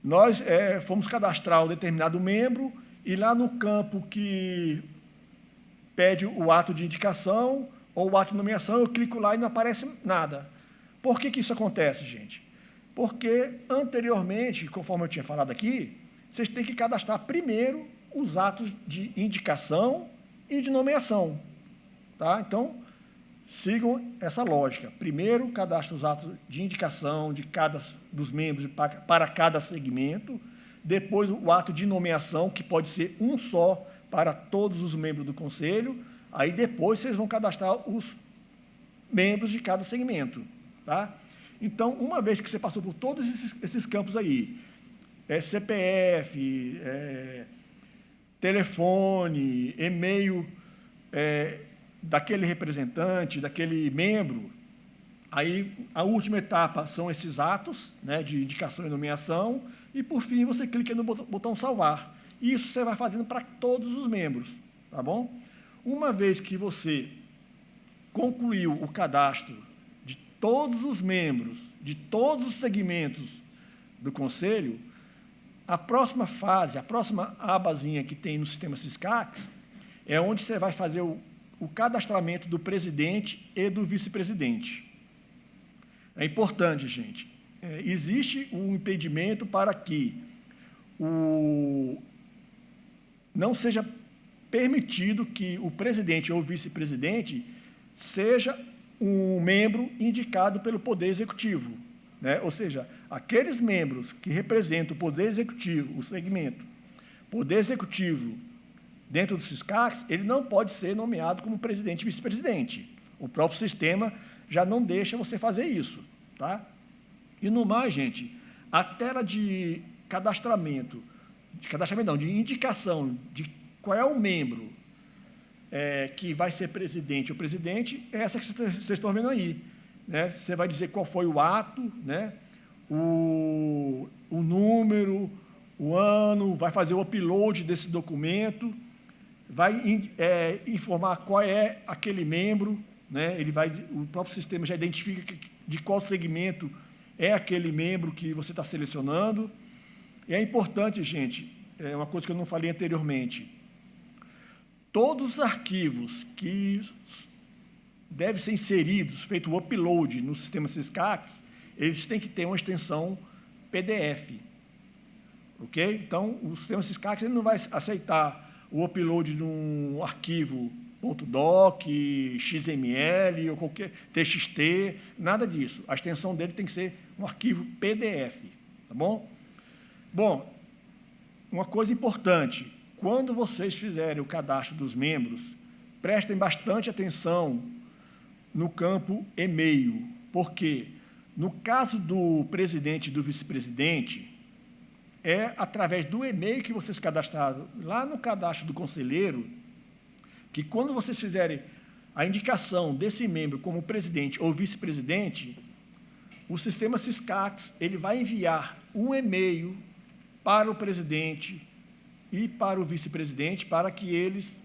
Nós fomos cadastrar um determinado membro e lá no campo que pede o ato de indicação ou o ato de nomeação, eu clico lá e não aparece nada. Por que isso acontece, gente? Porque, anteriormente, conforme eu tinha falado aqui, vocês têm que cadastrar primeiro os atos de indicação e de nomeação. Tá? Então, sigam essa lógica. Primeiro, cadastre os atos de indicação dos membros para cada segmento. Depois, o ato de nomeação, que pode ser um só para todos os membros do Conselho. Aí, depois, vocês vão cadastrar os membros de cada segmento. Tá? Então, uma vez que você passou por todos esses campos aí, CPF, telefone, e-mail daquele representante, daquele membro, aí a última etapa são esses atos, né, de indicação e nomeação, e, por fim, você clica no botão salvar. Isso você vai fazendo para todos os membros, tá bom? Uma vez que você concluiu o cadastro de todos os membros, de todos os segmentos do Conselho, a próxima fase, a próxima abazinha que tem no sistema Siscax, é onde você vai fazer o cadastramento do presidente e do vice-presidente. É importante, gente. Existe um impedimento para que não seja permitido que o presidente ou vice-presidente seja um membro indicado pelo Poder Executivo, né? Ou seja, aqueles membros que representam o Poder Executivo, o segmento Poder Executivo dentro do Siscax, ele não pode ser nomeado como presidente e vice-presidente. O próprio sistema já não deixa você fazer isso. Tá? E, no mais, gente, a tela de cadastramento, de indicação de qual é o membro que vai ser presidente ou presidente, é essa que vocês estão vendo aí. Né? Você vai dizer qual foi o ato, né? o número, o ano, vai fazer o upload desse documento, vai informar qual é aquele membro, né? O próprio sistema já identifica de qual segmento é aquele membro que você está selecionando. E é importante, gente, uma coisa que eu não falei anteriormente, todos os arquivos que devem ser inseridos, feito o upload no sistema Siscax, eles têm que ter uma extensão PDF. Ok? Então, o sistema Siscax ele não vai aceitar o upload de um arquivo .doc, XML ou qualquer TXT, nada disso. A extensão dele tem que ser um arquivo PDF. Tá bom? Bom, uma coisa importante, quando vocês fizerem o cadastro dos membros, prestem bastante atenção no campo e-mail, porque no caso do presidente e do vice-presidente, é através do e-mail que vocês cadastraram lá no cadastro do conselheiro, que quando vocês fizerem a indicação desse membro como presidente ou vice-presidente, o sistema Siscax ele vai enviar um e-mail para o presidente e para o vice-presidente para que eles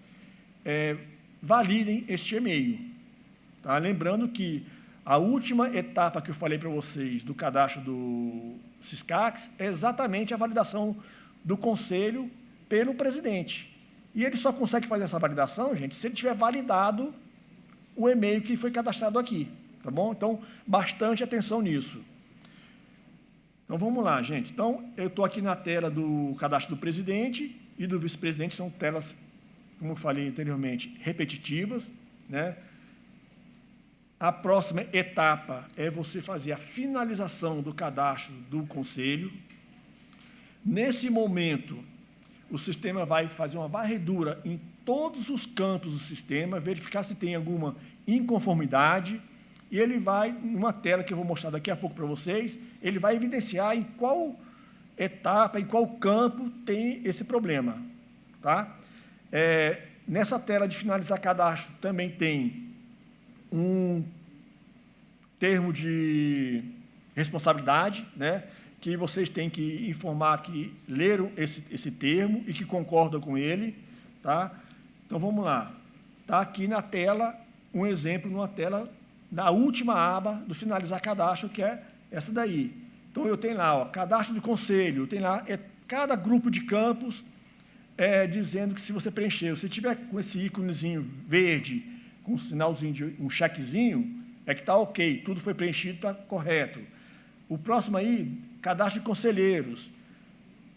validem este e-mail. Tá? Lembrando que a última etapa que eu falei para vocês do cadastro do Siscax é exatamente a validação do conselho pelo presidente. E ele só consegue fazer essa validação, gente, se ele tiver validado o e-mail que foi cadastrado aqui. Tá bom? Então, bastante atenção nisso. Então, vamos lá, gente. Então, eu estou aqui na tela do cadastro do presidente e do vice-presidente, são telas, como eu falei anteriormente, repetitivas, né? A próxima etapa é você fazer a finalização do cadastro do conselho. Nesse momento, o sistema vai fazer uma varredura em todos os campos do sistema, verificar se tem alguma inconformidade, e ele vai, numa tela que eu vou mostrar daqui a pouco para vocês, ele vai evidenciar em qual etapa, em qual campo tem esse problema. Tá? Nessa tela de finalizar cadastro também tem um termo de responsabilidade, né, que vocês têm que informar que leram esse termo e que concordam com ele. Tá? Então, vamos lá. Está aqui na tela um exemplo, numa tela da última aba do finalizar cadastro, que é essa daí. Então, eu tenho lá, ó, cadastro do conselho, tem lá cada grupo de campos dizendo que se você preencheu, se tiver com esse íconezinho verde, com um sinalzinho de um chequezinho, é que está ok, tudo foi preenchido, está correto. O próximo aí, cadastro de conselheiros.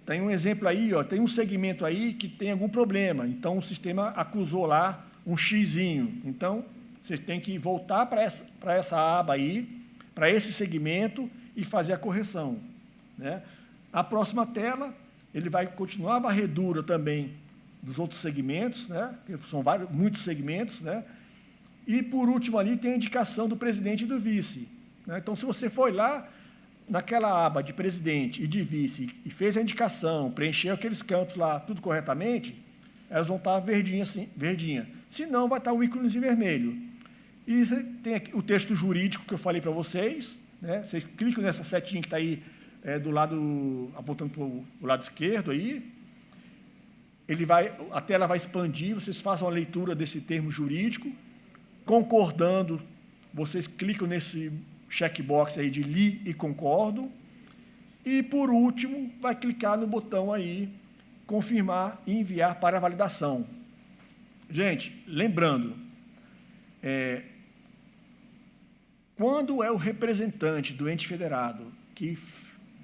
Tem um exemplo aí, ó, tem um segmento aí que tem algum problema, então o sistema acusou lá um xizinho. Então, vocês têm que voltar para essa aba aí, para esse segmento, e fazer a correção. Né? A próxima tela, ele vai continuar a varredura também dos outros segmentos, né? São muitos segmentos, né? E, por último, ali tem a indicação do presidente e do vice. Né? Então, se você foi lá naquela aba de presidente e de vice e fez a indicação, preencheu aqueles campos lá, tudo corretamente, elas vão estar verdinhas, assim, verdinha. Se não, vai estar o íconezinho vermelho. E tem aqui o texto jurídico que eu falei para vocês, né? Vocês clicam nessa setinha que está aí do lado, apontando para o lado esquerdo aí, a tela vai expandir, vocês façam a leitura desse termo jurídico, concordando, vocês clicam nesse checkbox aí de li e concordo, e, por último, vai clicar no botão aí, confirmar e enviar para validação. Gente, lembrando, quando é o representante do ente federado que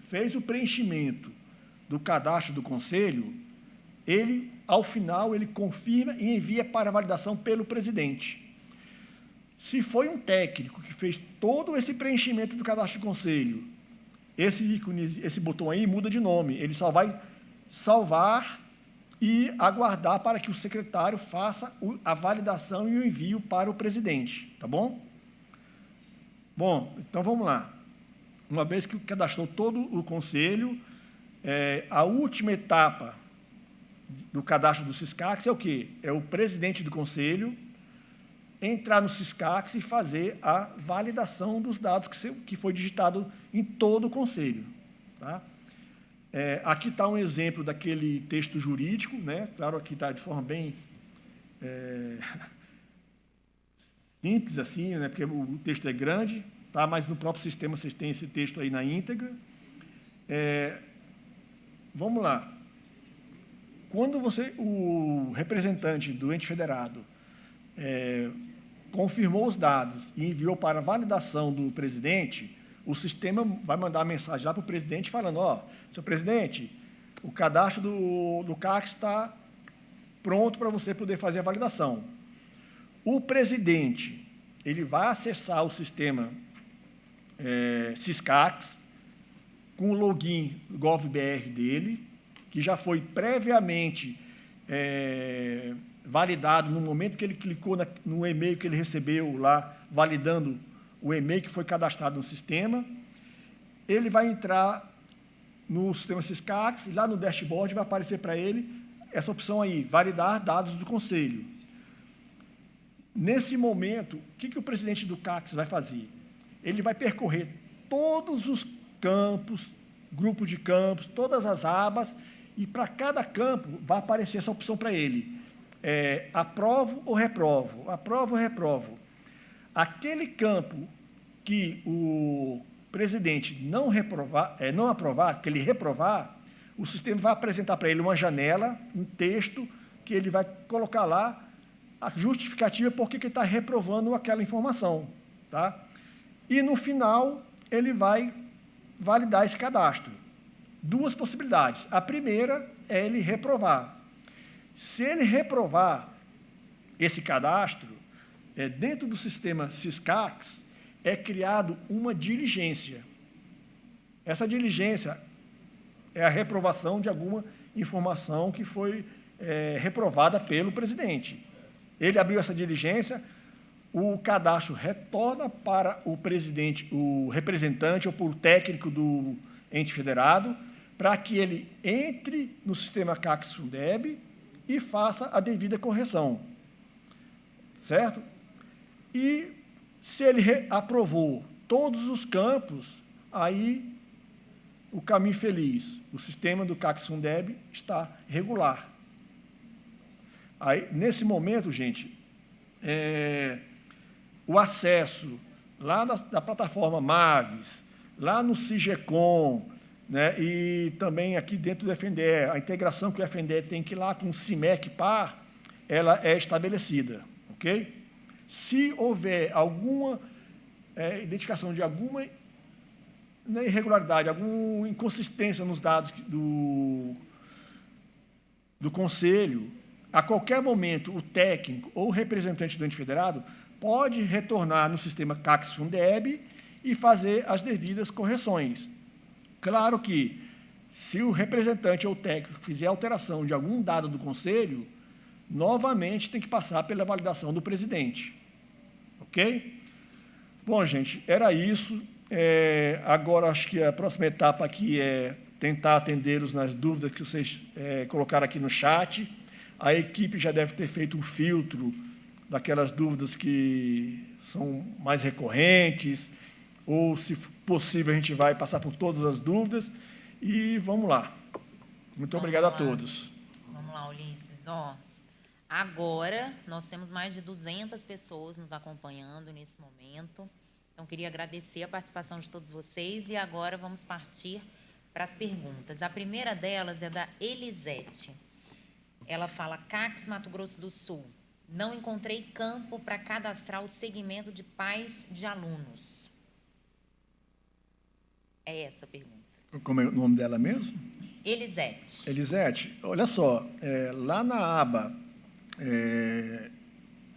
fez o preenchimento do cadastro do conselho, ele, ao final, ele confirma e envia para validação pelo presidente. Se foi um técnico que fez todo esse preenchimento do cadastro do conselho, esse ícone, esse botão aí muda de nome, ele só vai salvar e aguardar para que o secretário faça a validação e o envio para o presidente, tá bom? Bom, então vamos lá. Uma vez que cadastrou todo o conselho, a última etapa do cadastro do Siscax é o quê? É o presidente do conselho entrar no Siscax e fazer a validação dos dados que foi digitado em todo o conselho. Tá? Aqui está um exemplo daquele texto jurídico, né? Claro, aqui está de forma bem simples, assim, né? Porque o texto é grande, tá? Mas no próprio sistema vocês têm esse texto aí na íntegra. Vamos lá. Quando o representante do ente federado confirmou os dados e enviou para validação do presidente, o sistema vai mandar a mensagem lá para o presidente falando, ó, seu presidente, o cadastro do CAC está pronto para você poder fazer a validação. O presidente, ele vai acessar o sistema Siscax com o login GovBR dele, que já foi previamente validado no momento que ele clicou no e-mail que ele recebeu lá, validando o e-mail que foi cadastrado no sistema. Ele vai entrar no sistema Siscax e lá no dashboard vai aparecer para ele essa opção aí, validar dados do conselho. Nesse momento, o que o presidente do CACS vai fazer? Ele vai percorrer todos os campos, grupos de campos, todas as abas, e para cada campo vai aparecer essa opção para ele. Aprovo ou reprovo? Aprovo ou reprovo? Aquele campo que o presidente não aprovar, que ele reprovar, o sistema vai apresentar para ele uma janela, um texto, que ele vai colocar lá a justificativa por que ele está reprovando aquela informação. Tá? E, no final, ele vai validar esse cadastro. Duas possibilidades. A primeira é ele reprovar. Se ele reprovar esse cadastro, dentro do sistema Siscax, é criado uma diligência. Essa diligência é a reprovação de alguma informação que foi reprovada pelo presidente. Ele abriu essa diligência, o cadastro retorna para o presidente, o representante ou por técnico do ente federado, para que ele entre no sistema CACS Fundeb e faça a devida correção, certo? E, se ele aprovou todos os campos, aí o caminho feliz, o sistema do CACS-Fundeb está regular. Aí, nesse momento, gente, o acesso lá da plataforma Maves, lá no CIGECOM, né, e também aqui dentro do FNDE, a integração que o FNDE tem que ir lá com o CIMEC-PAR, ela é estabelecida, ok? Se houver alguma identificação de alguma irregularidade, alguma inconsistência nos dados do Conselho, a qualquer momento o técnico ou o representante do ente federado pode retornar no sistema CACS-Fundeb e fazer as devidas correções. Claro que, se o representante ou o técnico fizer alteração de algum dado do Conselho, novamente tem que passar pela validação do presidente. Ok? Bom, gente, era isso. Agora, acho que a próxima etapa aqui é tentar atendê-los nas dúvidas que vocês colocaram aqui no chat. A equipe já deve ter feito um filtro daquelas dúvidas que são mais recorrentes, ou, se possível, a gente vai passar por todas as dúvidas. E vamos lá. Muito obrigado a todos. Vamos lá, Ulisses. Agora, nós temos mais de 200 pessoas nos acompanhando nesse momento. Então, queria agradecer a participação de todos vocês e agora vamos partir para as perguntas. A primeira delas é da Elisete. Ela fala: CACS Mato Grosso do Sul, não encontrei campo para cadastrar o segmento de pais de alunos. É essa a pergunta. Como é o nome dela mesmo? Elisete. Elisete, olha só, lá na aba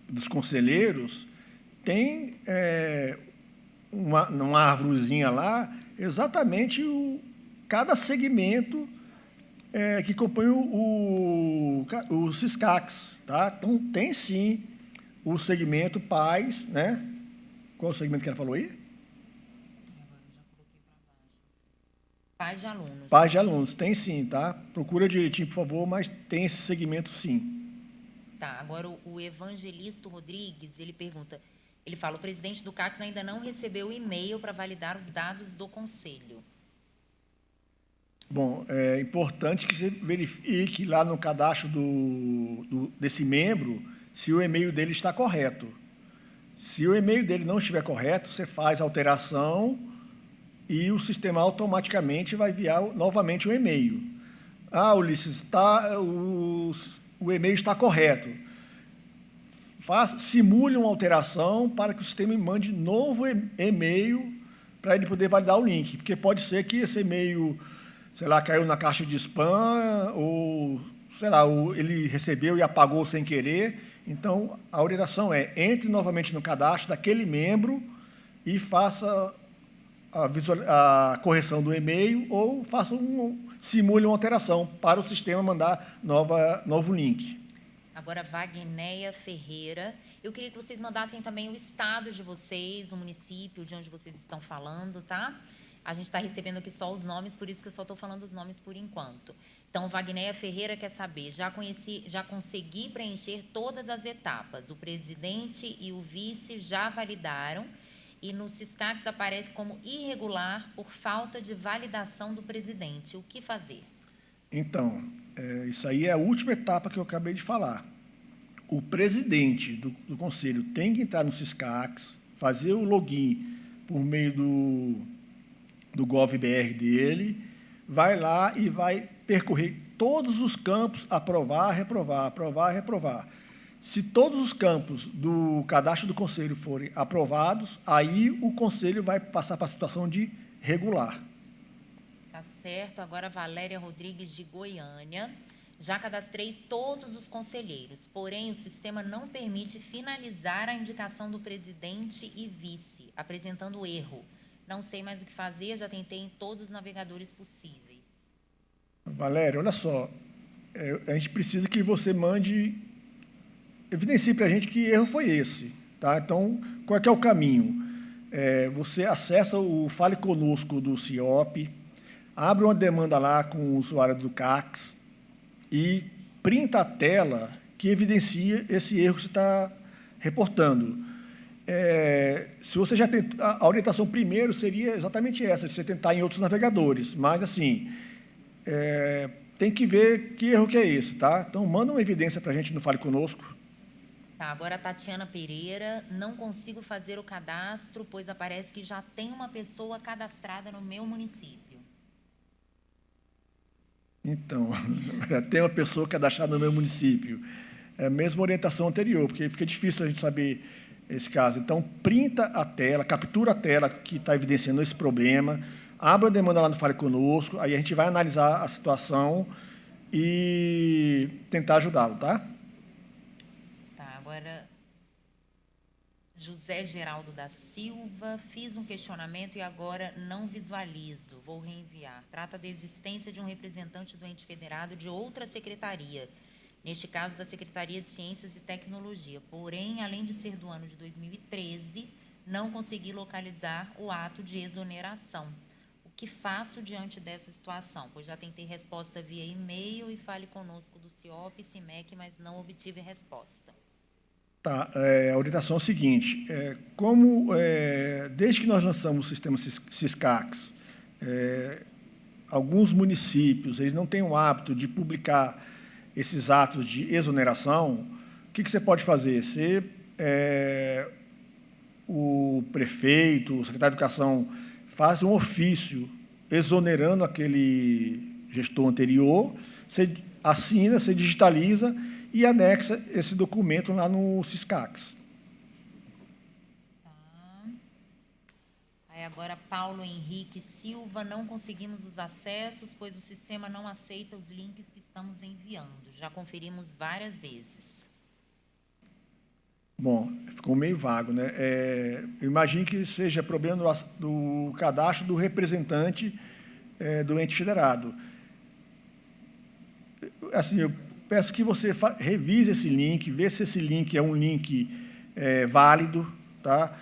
dos conselheiros, tem uma árvorezinha lá, exatamente cada segmento que compõe o CISCACS, tá? Então, tem sim o segmento pais, né? Qual é o segmento que ela falou aí? Pais de alunos. Pais de alunos, tem sim, tá? Procura direitinho, por favor, mas tem esse segmento sim. Tá, agora o Evangelista Rodrigues, ele pergunta, ele fala: o presidente do CACS ainda não recebeu o e-mail para validar os dados do Conselho. Bom, é importante que você verifique lá no cadastro desse membro se o e-mail dele está correto. Se o e-mail dele não estiver correto, você faz a alteração e o sistema automaticamente vai enviar novamente o e-mail. Ah, Ulisses, o e-mail está correto. Simule uma alteração para que o sistema mande novo e-mail para ele poder validar o link, porque pode ser que esse e-mail, sei lá, caiu na caixa de spam, ou, sei lá, ele recebeu e apagou sem querer. Então, a orientação é: entre novamente no cadastro daquele membro e faça a correção do e-mail, ou simule uma alteração para o sistema mandar novo link. Agora, Wagneia Ferreira, eu queria que vocês mandassem também o estado de vocês, o município de onde vocês estão falando, tá? A gente está recebendo aqui só os nomes, por isso que eu só estou falando os nomes por enquanto. Então, Wagneia Ferreira quer saber: já consegui preencher todas as etapas. O presidente e o vice já validaram, e no CISCACS aparece como irregular por falta de validação do presidente. O que fazer? Então, isso aí é a última etapa que eu acabei de falar. O presidente do Conselho tem que entrar no CISCACS, fazer o login por meio do GovBR dele, vai lá e vai percorrer todos os campos, aprovar, reprovar, aprovar, reprovar. Se todos os campos do cadastro do Conselho forem aprovados, aí o Conselho vai passar para a situação de regular. Tá certo. Agora, Valéria Rodrigues, de Goiânia. Já cadastrei todos os conselheiros, porém o sistema não permite finalizar a indicação do presidente e vice, apresentando erro. Não sei mais o que fazer, já tentei em todos os navegadores possíveis. Valéria, olha só, a gente precisa que você evidencie para a gente que erro foi esse, tá? Então, qual é que é o caminho? Você acessa o Fale Conosco do CIOP, abre uma demanda lá com o usuário do CACS e printa a tela que evidencia esse erro que você está reportando. Se você já tem, a orientação primeiro seria exatamente essa, de você tentar em outros navegadores, mas, assim, tem que ver que erro que é esse, tá? Então, manda uma evidência para a gente no Fale Conosco. Tá, agora a Tatiana Pereira, não consigo fazer o cadastro, pois aparece que já tem uma pessoa cadastrada no meu município. Então, já tem uma pessoa cadastrada no meu município. É a mesma orientação anterior, porque fica difícil a gente saber esse caso. Então, printa a tela, captura a tela que está evidenciando esse problema, abre a demanda lá no Fale Conosco, aí a gente vai analisar a situação e tentar ajudá-lo, tá? Tá, agora, José Geraldo da Silva, fiz um questionamento e agora não visualizo, vou reenviar. Trata da existência de um representante do ente federado de outra secretaria, neste caso da Secretaria de Ciências e Tecnologia. Porém, além de ser do ano de 2013, não consegui localizar o ato de exoneração. O que faço diante dessa situação? Pois já tentei resposta via e-mail e Fale Conosco do CIOP e CIMEC, mas não obtive resposta. Tá, a orientação é o seguinte, desde que nós lançamos o sistema Siscax, alguns municípios eles não têm o hábito de publicar esses atos de exoneração, o que você pode fazer? O prefeito, o secretário de Educação, faz um ofício exonerando aquele gestor anterior, você assina, você digitaliza e anexa esse documento lá no Siscax. Tá. Aí agora, Paulo Henrique Silva, não conseguimos os acessos, pois o sistema não aceita os links que estamos enviando. Já conferimos várias vezes. Bom, ficou meio vago, né? Eu imagino que seja problema do cadastro do representante do ente federado. Assim, eu peço que você revise esse link, vê se esse link é um link válido, tá?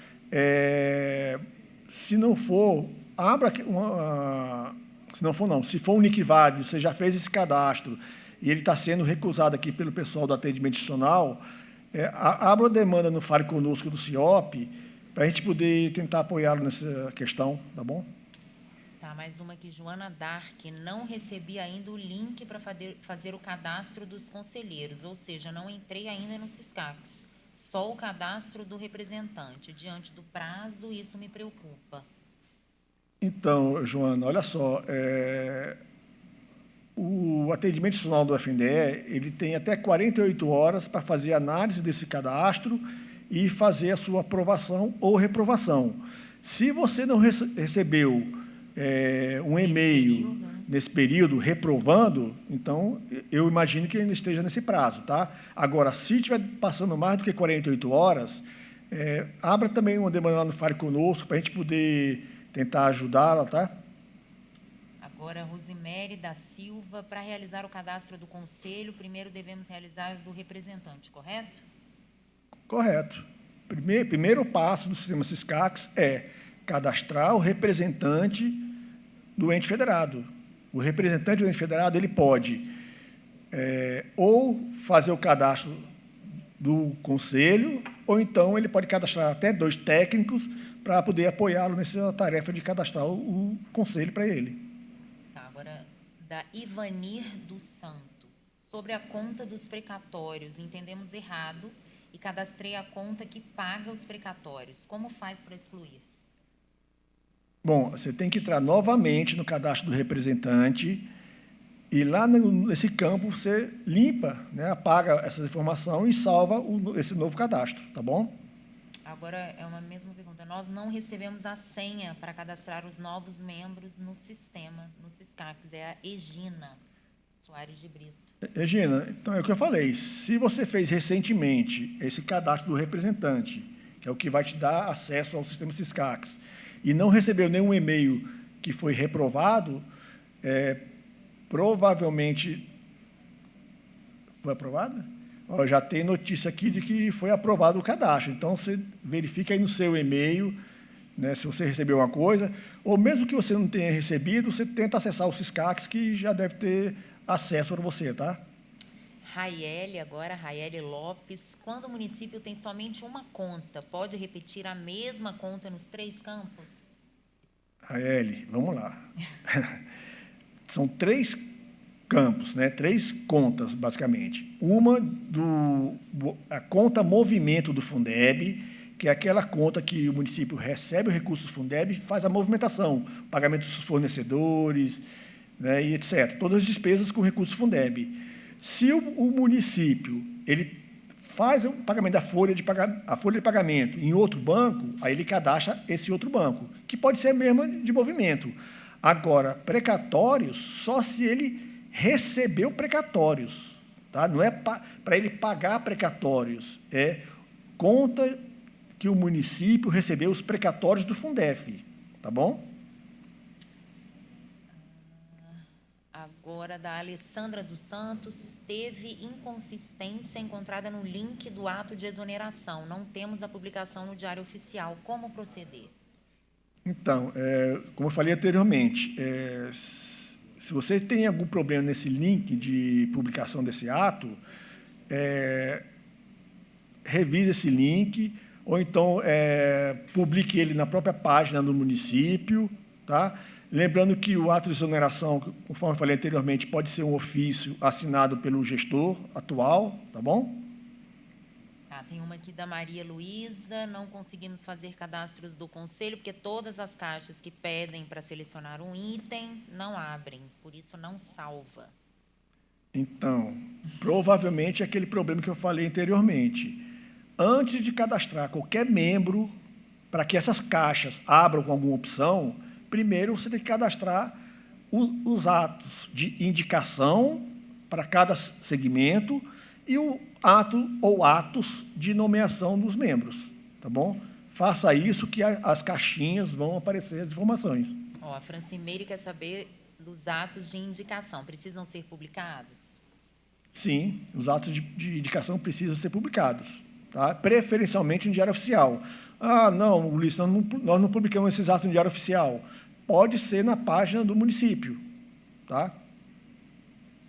Se não for, abra uma... Se não for, não. Se for um link válido, você já fez esse cadastro e ele está sendo recusado aqui pelo pessoal do atendimento institucional, abra a demanda no Fale Conosco do CIOP para a gente poder tentar apoiá-lo nessa questão, tá bom? Tá, mais uma aqui, Joana Dark, não recebi ainda o link para fazer o cadastro dos conselheiros, ou seja, não entrei ainda no Siscax, só o cadastro do representante. Diante do prazo, isso me preocupa. Então, Joana, olha só, o atendimento institucional do FNDE, ele tem até 48 horas para fazer análise desse cadastro e fazer a sua aprovação ou reprovação. Se você não recebeu um e-mail nesse período reprovando, então eu imagino que ainda esteja nesse prazo, tá? Agora, se estiver passando mais do que 48 horas, abra também uma demanda lá no Fale Conosco para a gente poder tentar ajudá-la, tá? Agora, Rosemary da Silva, para realizar o cadastro do conselho, primeiro devemos realizar o do representante, correto? Correto. Primeiro passo do sistema Siscax é cadastrar o representante do ente federado. O representante do ente federado ele pode ou fazer o cadastro do conselho, ou então ele pode cadastrar até 2 técnicos para poder apoiá-lo nessa tarefa de cadastrar o conselho para ele. Tá, agora, da Ivanir dos Santos. Sobre a conta dos precatórios, entendemos errado e cadastrei a conta que paga os precatórios. Como faz para excluir? Bom, você tem que entrar novamente no cadastro do representante e lá nesse campo você limpa, né, apaga essa informação e salva esse novo cadastro, tá bom? Agora é uma mesma pergunta. Nós não recebemos a senha para cadastrar os novos membros no sistema, no Siscax. É a Egina Soares de Brito. Egina, então é o que eu falei. Se você fez recentemente esse cadastro do representante, que é o que vai te dar acesso ao sistema Siscax, e não recebeu nenhum e-mail que foi reprovado, provavelmente foi aprovada? Já tem notícia aqui de que foi aprovado o cadastro. Então, você verifica aí no seu e-mail, né, se você recebeu uma coisa, ou mesmo que você não tenha recebido, você tenta acessar o Siscax, que já deve ter acesso para você, tá? Raiele Lopes. Quando o município tem somente uma conta, pode repetir a mesma conta nos 3 campos? Raiele, vamos lá. São 3 campos, né? 3 contas, basicamente. Uma a conta movimento do Fundeb, que é aquela conta que o município recebe o recurso do Fundeb e faz a movimentação, pagamento dos fornecedores, né, e etc. Todas as despesas com recurso do Fundeb. Se o município ele faz o pagamento da folha de pagamento em outro banco, aí ele cadastra esse outro banco, que pode ser mesmo de movimento. Agora, precatórios, só se ele recebeu precatórios, tá? Não é para ele pagar precatórios, é conta que o município recebeu os precatórios do Fundef, tá bom? Agora, da Alessandra dos Santos, teve inconsistência encontrada no link do ato de exoneração. Não temos a publicação no Diário Oficial. Como proceder? Então, como eu falei anteriormente, se você tem algum problema nesse link de publicação desse ato, revise esse link, ou então publique ele na própria página do município, tá? Lembrando que o ato de exoneração, conforme eu falei anteriormente, pode ser um ofício assinado pelo gestor atual, tá bom? Tá, tem uma aqui da Maria Luísa. Não conseguimos fazer cadastros do conselho, porque todas as caixas que pedem para selecionar um item não abrem, por isso não salva. Então, provavelmente é aquele problema que eu falei anteriormente. Antes de cadastrar qualquer membro, para que essas caixas abram com alguma opção, primeiro você tem que cadastrar os atos de indicação para cada segmento e o ato ou atos de nomeação dos membros, tá bom? Faça isso que as caixinhas vão aparecer as informações. Ó, a Francimeire quer saber dos atos de indicação. Precisam ser publicados? Sim, os atos de indicação precisam ser publicados, tá? Preferencialmente no Diário Oficial. Ah, não, Ulisses, nós não publicamos esses atos no Diário Oficial. Pode ser na página do município, tá?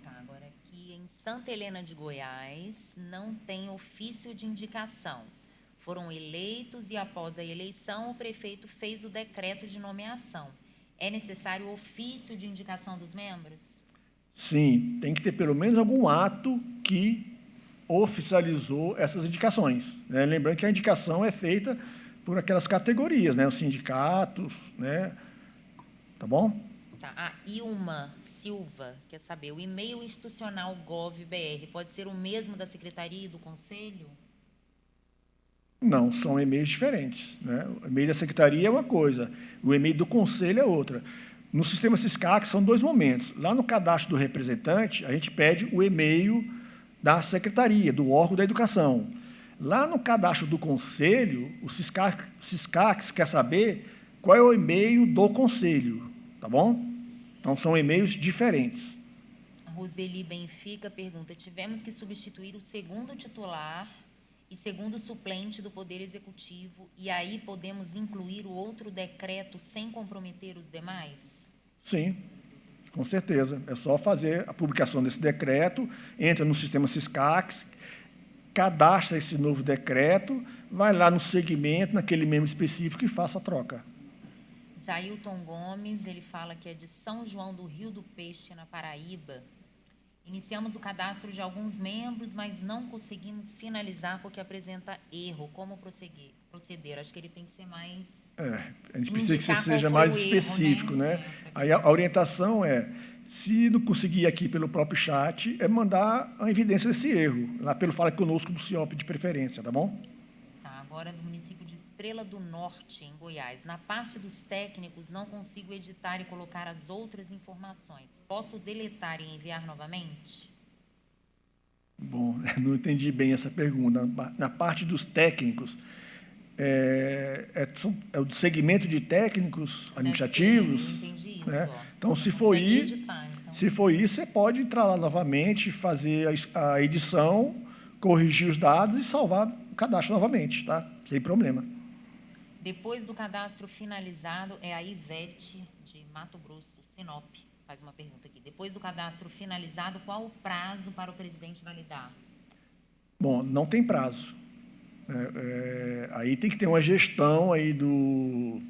Tá, agora aqui em Santa Helena de Goiás, não tem ofício de indicação. Foram eleitos e, após a eleição, o prefeito fez o decreto de nomeação. É necessário ofício de indicação dos membros? Sim, tem que ter pelo menos algum ato que oficializou essas indicações, né? Lembrando que a indicação é feita por aquelas categorias, né? Os sindicatos, né? Tá bom? Tá. A Ilma Silva quer saber, o e-mail institucional GovBR pode ser o mesmo da secretaria e do conselho? Não, são e-mails diferentes, né? O e-mail da secretaria é uma coisa, o e-mail do conselho é outra. No sistema SISCAC são 2 momentos. Lá no cadastro do representante, a gente pede o e-mail da secretaria, do órgão da educação. Lá no cadastro do conselho, o SISCAC quer saber qual é o e-mail do conselho, tá bom? Então, são e-mails diferentes. A Roseli Benfica pergunta, tivemos que substituir o segundo titular e segundo suplente do Poder Executivo, e aí podemos incluir o outro decreto sem comprometer os demais? Sim, com certeza. É só fazer a publicação desse decreto, entra no sistema SISCAC, cadastra esse novo decreto, vai lá no segmento, naquele membro específico e faça a troca. Jailton Gomes, ele fala que é de São João do Rio do Peixe, na Paraíba. Iniciamos o cadastro de alguns membros, mas não conseguimos finalizar porque apresenta erro. Como proceder? Acho que ele tem que ser mais... a gente precisa que você seja mais específico, né? Aí a orientação se não conseguir aqui pelo próprio chat, é mandar a evidência desse erro, lá pelo Fala Conosco do CIOP de preferência, tá bom? Tá, agora do município de Estrela do Norte, em Goiás. Na parte dos técnicos, não consigo editar e colocar as outras informações. Posso deletar e enviar novamente? Bom, não entendi bem essa pergunta. Na parte dos técnicos, é o segmento de técnicos administrativos. Sim, entendi isso. Né? Então, se for isso, você pode entrar lá novamente, fazer a edição, corrigir os dados e salvar o cadastro novamente, tá? Sem problema. Depois do cadastro finalizado, é a Ivete, de Mato Grosso, Sinop, faz uma pergunta aqui. Depois do cadastro finalizado, qual o prazo para o presidente validar? Bom, não tem prazo. Aí tem que ter uma gestão aí do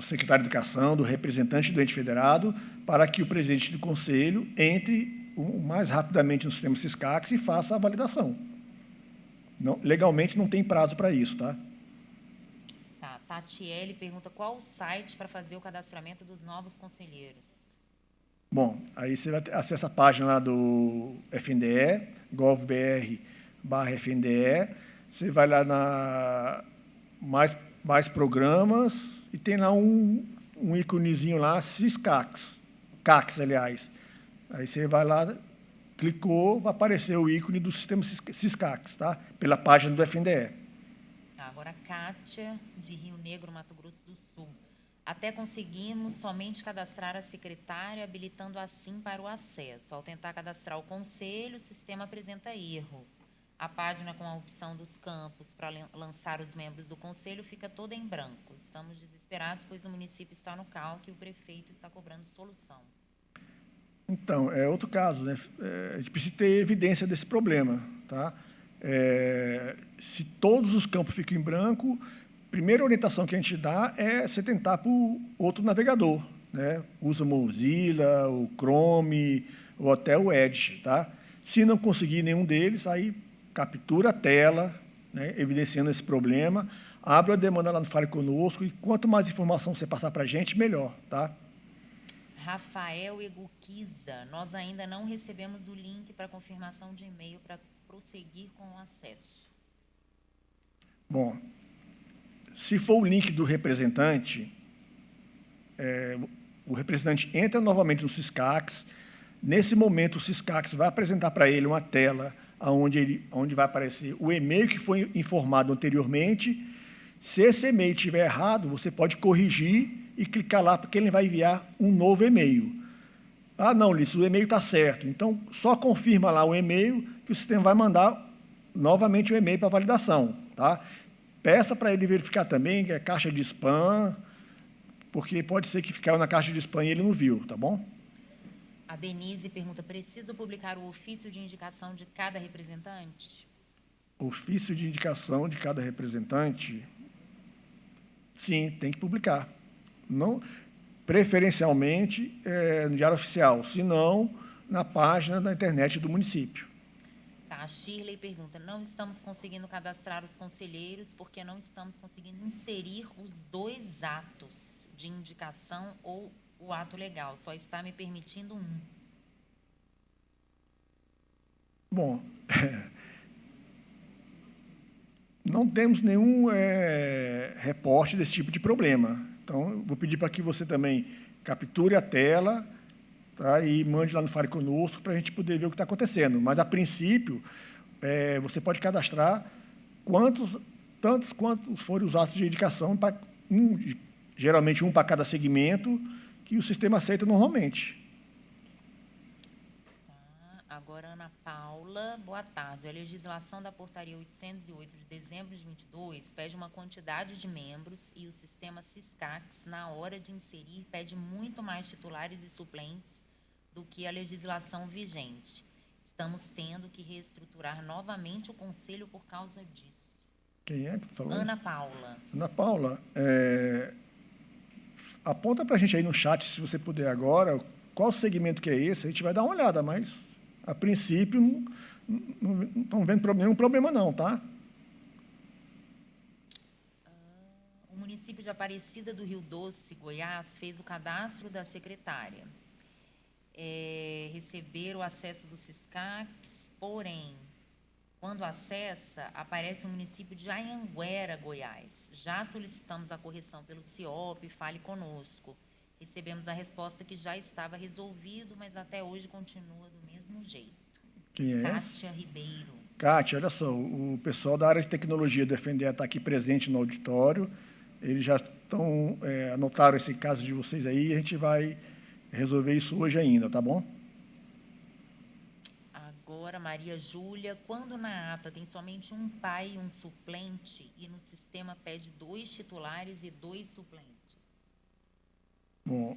secretário de Educação, do representante do ente federado, para que o presidente do conselho entre o mais rapidamente no sistema Siscax e faça a validação. Não, legalmente não tem prazo para isso, tá? Tá. Tatiele pergunta qual o site para fazer o cadastramento dos novos conselheiros. Bom, aí você vai acessa a página lá do FNDE, gov.br/FNDE, você vai lá na mais programas e tem lá um íconezinho lá, Siscax, CAX, aliás. Aí você vai lá, clicou, vai aparecer o ícone do sistema Siscax, tá? Pela página do FNDE. Tá, agora, Kátia, de Rio Negro, Mato Grosso do Sul. Até conseguimos somente cadastrar a secretária, habilitando assim para o acesso. Ao tentar cadastrar o conselho, o sistema apresenta erro. A página com a opção dos campos para lançar os membros do conselho fica toda em branco. Estamos desesperados, pois o município está no caos e o prefeito está cobrando solução. Então, é outro caso, né? A gente precisa ter evidência desse problema, tá? Se todos os campos ficam em branco, a primeira orientação que a gente dá é você tentar por outro navegador, né? Usa o Mozilla, o Chrome, ou até o Edge, tá? Se não conseguir nenhum deles, aí captura a tela, né, evidenciando esse problema, abre a demanda lá no Fale Conosco e quanto mais informação você passar para a gente, melhor, tá? Rafael Eguquiza, nós ainda não recebemos o link para confirmação de e-mail para prosseguir com o acesso. Bom, se for o link do representante, o representante entra novamente no Siscax. Nesse momento, o Siscax vai apresentar para ele uma tela onde vai aparecer o e-mail que foi informado anteriormente. Se esse e-mail estiver errado, você pode corrigir e clicar lá, porque ele vai enviar um novo e-mail. Ah, não, Ulisses, o e-mail está certo. Então, só confirma lá o e-mail que o sistema vai mandar novamente o e-mail para validação, tá? Peça para ele verificar também que é caixa de spam, porque pode ser que caiu na caixa de spam e ele não viu, tá bom? A Denise pergunta, preciso publicar o ofício de indicação de cada representante? Ofício de indicação de cada representante? Sim, tem que publicar. Não, preferencialmente no Diário Oficial, se não, na página da internet do município. Tá, a Shirley pergunta, não estamos conseguindo cadastrar os conselheiros porque não estamos conseguindo inserir os 2 atos de indicação ou o ato legal, só está me permitindo um. Bom, não temos nenhum reporte desse tipo de problema. Então, eu vou pedir para que você também capture a tela, tá, e mande lá no Fale Conosco para a gente poder ver o que está acontecendo. Mas, a princípio, você pode cadastrar tantos quantos forem os atos de indicação, geralmente um para cada segmento, que o sistema aceita normalmente. Tá. Agora, Ana Paula, boa tarde. A legislação da portaria 808 de dezembro de 22 pede uma quantidade de membros e o sistema Siscax, na hora de inserir, pede muito mais titulares e suplentes do que a legislação vigente. Estamos tendo que reestruturar novamente o conselho por causa disso. Quem é que falou? Ana Paula. Ana Paula, aponta para a gente aí no chat, se você puder agora, qual segmento que é esse, a gente vai dar uma olhada, mas, a princípio, não estamos vendo nenhum problema não, tá? O município de Aparecida do Rio Doce, Goiás, fez o cadastro da secretária. Receber o acesso do Siscax, porém, quando acessa, aparece o município de Anhanguera, Goiás. Já solicitamos a correção pelo CIOP, Fale Conosco. Recebemos a resposta que já estava resolvido, mas até hoje continua do mesmo jeito. Quem é? Kátia Ribeiro. Kátia, olha só, o pessoal da área de tecnologia do FNDE está aqui presente no auditório. Eles já anotaram esse caso de vocês aí e a gente vai resolver isso hoje ainda, tá bom? Agora, Maria Júlia, quando na ata tem somente um pai e um suplente e no sistema pede 2 titulares e 2 suplentes? Bom,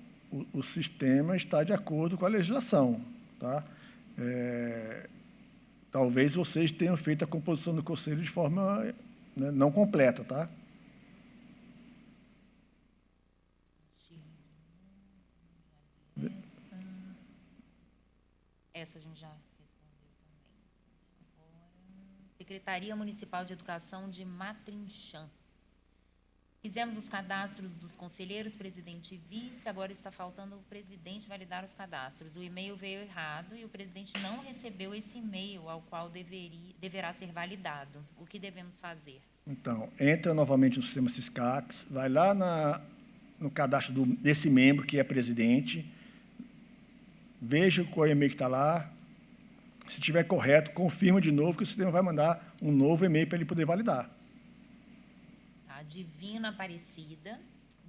o sistema está de acordo com a legislação, tá? Talvez vocês tenham feito a composição do conselho de forma, né, não completa, tá? Essa a gente já respondeu também. Agora, Secretaria Municipal de Educação de Matrinchã. Fizemos os cadastros dos conselheiros, presidente e vice, agora está faltando o presidente validar os cadastros. O e-mail veio errado e o presidente não recebeu esse e-mail ao qual deverá ser validado. O que devemos fazer? Então, entra novamente no sistema Siscax, vai lá no cadastro desse membro, que é presidente, veja qual é o e-mail que está lá. Se estiver correto, confirma de novo que o sistema vai mandar um novo e-mail para ele poder validar. A Divina Aparecida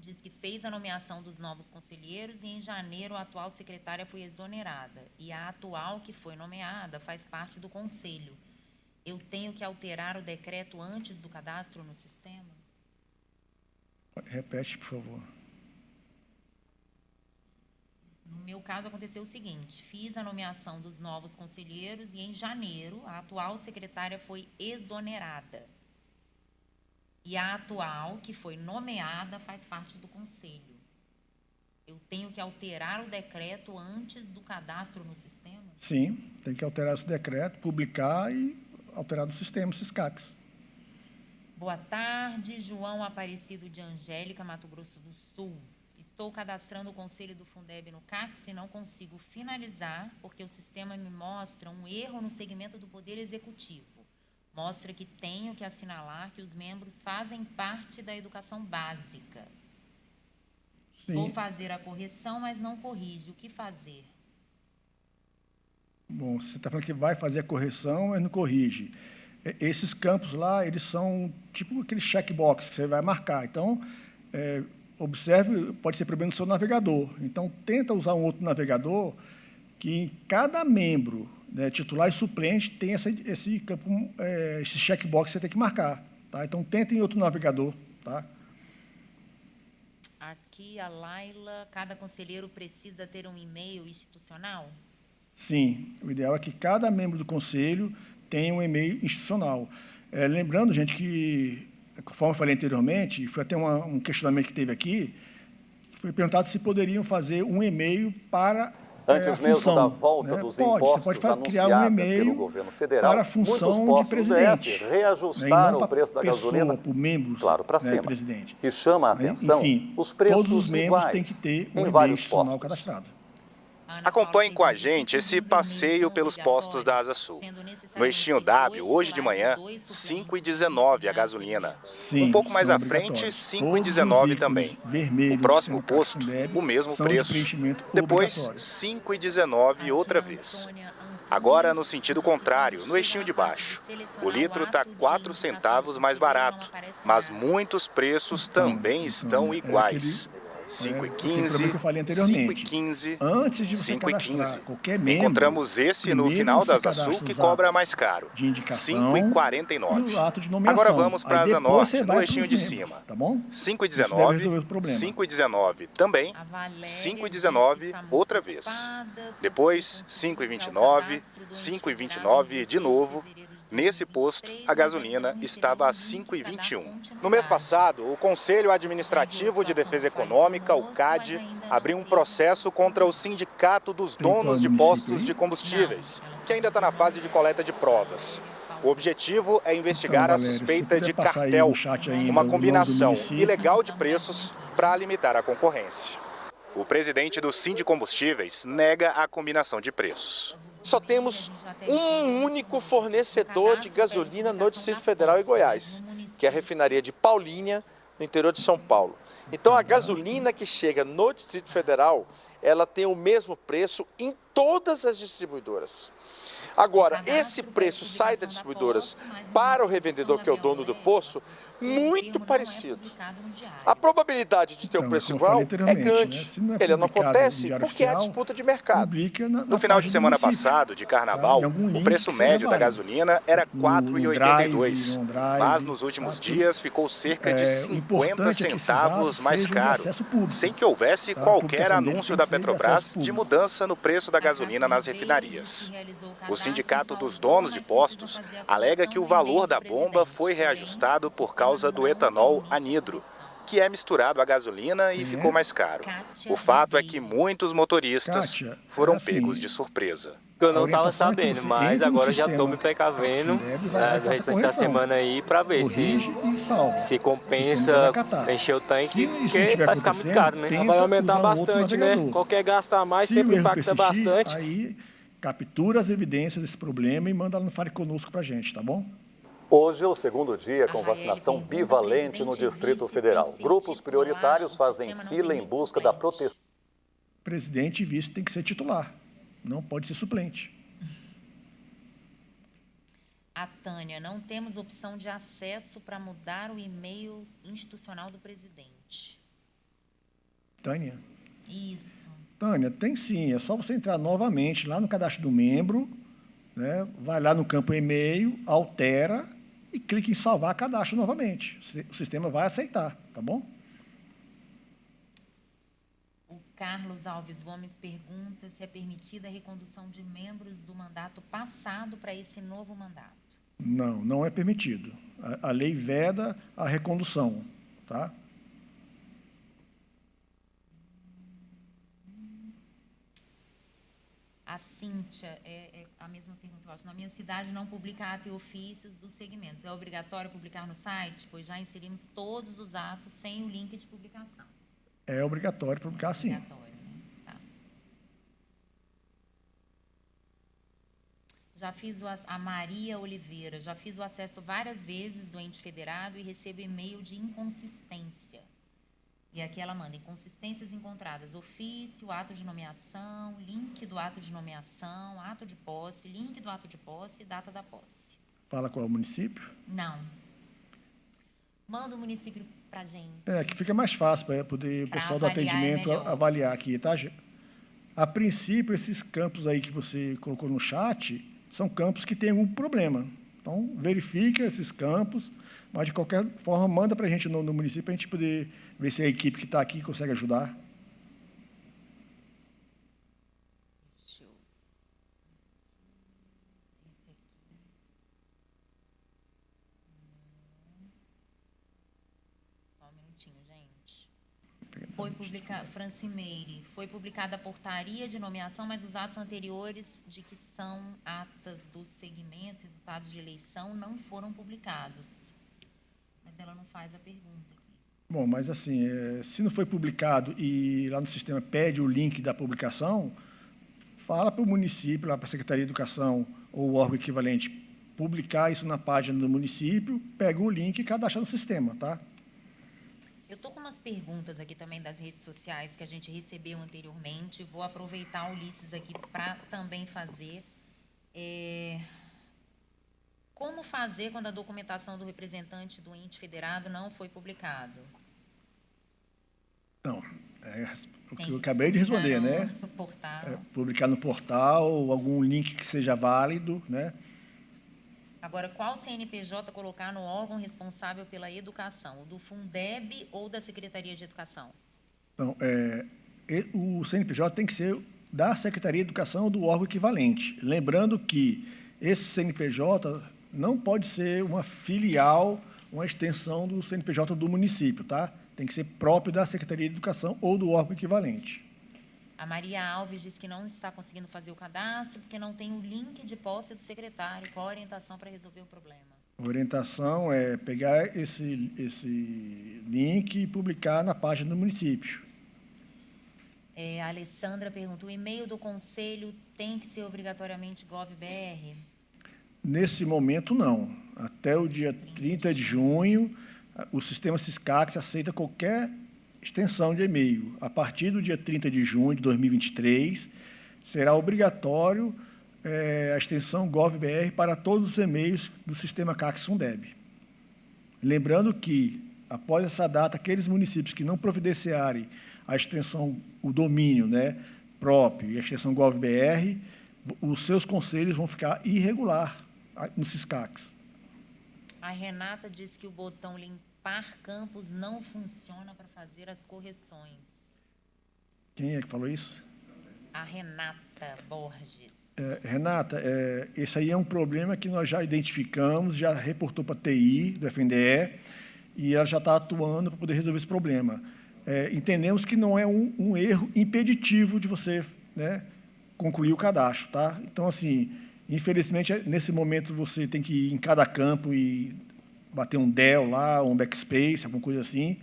diz que fez a nomeação dos novos conselheiros e, em janeiro, a atual secretária foi exonerada. E a atual que foi nomeada faz parte do conselho. Eu tenho que alterar o decreto antes do cadastro no sistema? Repete, por favor. No meu caso, aconteceu o seguinte: fiz a nomeação dos novos conselheiros e, em janeiro, a atual secretária foi exonerada. E a atual, que foi nomeada, faz parte do conselho. Eu tenho que alterar o decreto antes do cadastro no sistema? Sim, tem que alterar esse decreto, publicar e alterar no sistema Siscax. Boa tarde, João Aparecido de Angélica, Mato Grosso do Sul. Estou cadastrando o conselho do Fundeb no CACS e não consigo finalizar porque o sistema me mostra um erro no segmento do Poder Executivo. Mostra que tenho que assinalar que os membros fazem parte da educação básica. Sim. Vou fazer a correção, mas não corrige. O que fazer? Bom, você está falando que vai fazer a correção, mas não corrige. Esses campos lá, eles são tipo aquele checkbox que você vai marcar. Então, observe, pode ser problema do seu navegador. Então, tenta usar um outro navegador que em cada membro, né, titular e suplente, tem esse campo, esse checkbox que você tem que marcar. Tá? Então, tenta em outro navegador. Tá? Aqui, a Laila, cada conselheiro precisa ter um e-mail institucional? Sim, o ideal é que cada membro do conselho tenha um e-mail institucional. Lembrando, gente, que, conforme eu falei anteriormente, foi até um questionamento que teve aqui, foi perguntado se poderiam fazer um e-mail para Antes mesmo da volta dos impostos anunciada pelo governo federal, muitos postos do DF reajustaram o preço da gasolina, claro, para cima. E chama a atenção os preços iguais em vários postos. Acompanhe com a gente esse passeio pelos postos da Asa Sul. No eixinho W, hoje de manhã, 5,19 a gasolina. Um pouco mais à frente, 5,19 também. O próximo posto, o mesmo preço. Depois, 5,19 outra vez. Agora, no sentido contrário, no eixinho de baixo. O litro está 4 centavos mais barato, mas muitos preços também estão iguais. 5,15, 5,15, 5,15. Encontramos esse no final da Asa Sul que cobra mais caro, 5,49. Agora vamos para a Asa Norte, no eixinho de cima. 5,19, 5,19 também, 5,19 outra vez. Depois, 5,29, 5,29 de novo. Nesse posto, a gasolina estava a 5,21. No mês passado, o Conselho Administrativo de Defesa Econômica, o CAD, abriu um processo contra o Sindicato dos Donos de Postos de Combustíveis, que ainda está na fase de coleta de provas. O objetivo é investigar a suspeita de cartel, uma combinação ilegal de preços para limitar a concorrência. O presidente do Sindicombustíveis nega a combinação de preços. Só temos um único fornecedor de gasolina no Distrito Federal e Goiás, que é a refinaria de Paulínia, no interior de São Paulo. Então, a gasolina que chega no Distrito Federal, ela tem o mesmo preço em todas as distribuidoras. Agora, esse preço sai das distribuidoras para o revendedor, que é o dono do posto, muito parecido. A probabilidade de ter um preço igual é grande. Ele não acontece porque há disputa de mercado. No final de semana passado, de carnaval, o preço médio da gasolina era R$ 4,82, mas nos últimos dias ficou cerca de 50 centavos mais caro, sem que houvesse qualquer anúncio da Petrobras de mudança no preço da gasolina nas refinarias. O Sindicato dos Donos de Postos alega que o valor da bomba foi reajustado por causa do etanol anidro, que é misturado à gasolina e ficou mais caro. O fato é que muitos motoristas foram pegos de surpresa. Eu não estava sabendo, mas agora já estou me precavendo no restante da semana aí para ver se compensa encher o tanque, porque vai ficar muito caro, né? Vai aumentar bastante, né? Qualquer gasto a mais sempre impacta bastante. Aí captura as evidências desse problema e manda lá no Fale Conosco para a gente, tá bom? Hoje é o segundo dia com vacinação bivalente no Distrito Federal. Grupos prioritários fazem fila em busca da proteção. Presidente e vice tem que ser titular, não pode ser suplente. A Tânia, não temos opção de acesso para mudar o e-mail institucional do presidente. Tânia? Isso. Tânia, tem sim, é só você entrar novamente lá no cadastro do membro, né? Vai lá no campo e-mail, altera e clica em salvar cadastro novamente. O sistema vai aceitar, tá bom? O Carlos Alves Gomes pergunta se é permitida a recondução de membros do mandato passado para esse novo mandato. Não, não é permitido. A lei veda a recondução, tá? A Cíntia, é a mesma pergunta, eu acho. Na minha cidade não publica ato e ofícios dos segmentos. É obrigatório publicar no site? Pois já inserimos todos os atos sem o link de publicação. É obrigatório publicar, sim. Obrigatório, né? Tá. Já fiz a Maria Oliveira, já fiz o acesso várias vezes do ente federado e recebo e-mail de inconsistência. E aqui ela manda inconsistências encontradas, ofício, ato de nomeação, link do ato de nomeação, ato de posse, link do ato de posse e data da posse. Fala qual é o município? Não. Manda o município para a gente. Que fica mais fácil para poder o pessoal do atendimento avaliar aqui, tá? A princípio, esses campos aí que você colocou no chat são campos que têm algum problema. Então, verifica esses campos, mas, de qualquer forma, manda para a gente no município para a gente poder ver se a equipe que está aqui consegue ajudar. Deixa eu... Esse aqui. Só um minutinho, gente. Foi publicada, Francimeire, foi publicada a portaria de nomeação, mas os atos anteriores de que são atas dos segmentos, resultados de eleição, não foram publicados. Mas ela não faz a pergunta aqui. Bom, mas assim, se não foi publicado e lá no sistema pede o link da publicação, fala para o município, lá para a Secretaria de Educação ou o órgão equivalente, publicar isso na página do município, pega o link e cadastra no sistema, tá? Eu estou com umas perguntas aqui também das redes sociais que a gente recebeu anteriormente. Vou aproveitar o Ulisses aqui para também fazer. Como fazer quando a documentação do representante do ente federado não foi publicado? Não, o que eu acabei de responder, né? Portal. Publicar no portal, ou algum link que seja válido, né? Agora, qual CNPJ colocar no órgão responsável pela educação? O do Fundeb ou da Secretaria de Educação? Então, o CNPJ tem que ser da Secretaria de Educação ou do órgão equivalente. Lembrando que esse CNPJ não pode ser uma filial, uma extensão do CNPJ do município, tá? Tem que ser próprio da Secretaria de Educação ou do órgão equivalente. A Maria Alves diz que não está conseguindo fazer o cadastro porque não tem o link de posse do secretário. Qual a orientação para resolver o problema? A orientação é pegar esse link e publicar na página do município. A Alessandra pergunta, o e-mail do conselho tem que ser obrigatoriamente gov.br? Nesse momento, não. Até o dia 30 de junho, o sistema Siscax aceita qualquer extensão de e-mail. A partir do dia 30 de junho de 2023, será obrigatório a extensão gov.br para todos os e-mails do sistema CACS Fundeb. Lembrando que, após essa data, aqueles municípios que não providenciarem a extensão, o domínio, né, próprio e a extensão gov.br, os seus conselhos vão ficar irregular no SISCACS. A Renata diz que o botão limpar campos não funciona para fazer as correções. Quem é que falou isso? A Renata Borges. Renata, esse aí é um problema que nós já identificamos, já reportou para a TI do FNDE, e ela já está atuando para poder resolver esse problema. Entendemos que não é um erro impeditivo de você, né, concluir o cadastro, tá? Então, assim, infelizmente, nesse momento você tem que ir em cada campo e bater um del lá, um backspace, alguma coisa assim,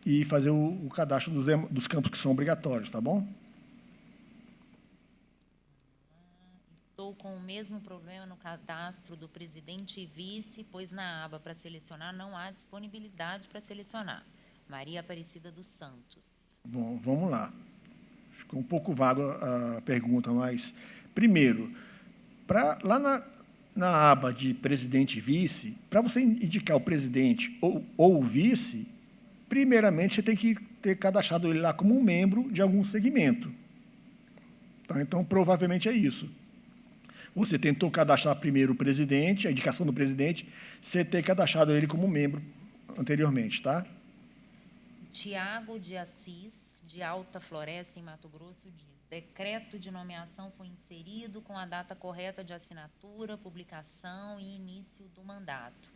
e fazer o cadastro dos campos que são obrigatórios, tá bom? Estou com o mesmo problema no cadastro do presidente e vice, pois na aba para selecionar não há disponibilidade para selecionar. Maria Aparecida dos Santos. Bom, vamos lá. Ficou um pouco vago a pergunta, mas, primeiro, lá na aba de presidente e vice, para você indicar o presidente ou o vice, primeiramente você tem que ter cadastrado ele lá como um membro de algum segmento. Tá? Então, provavelmente é isso. Você tentou cadastrar primeiro o presidente, a indicação do presidente, você ter cadastrado ele como membro anteriormente, tá? Tiago de Assis, de Alta Floresta, em Mato Grosso, diz: decreto de nomeação foi inserido com a data correta de assinatura, publicação e início do mandato.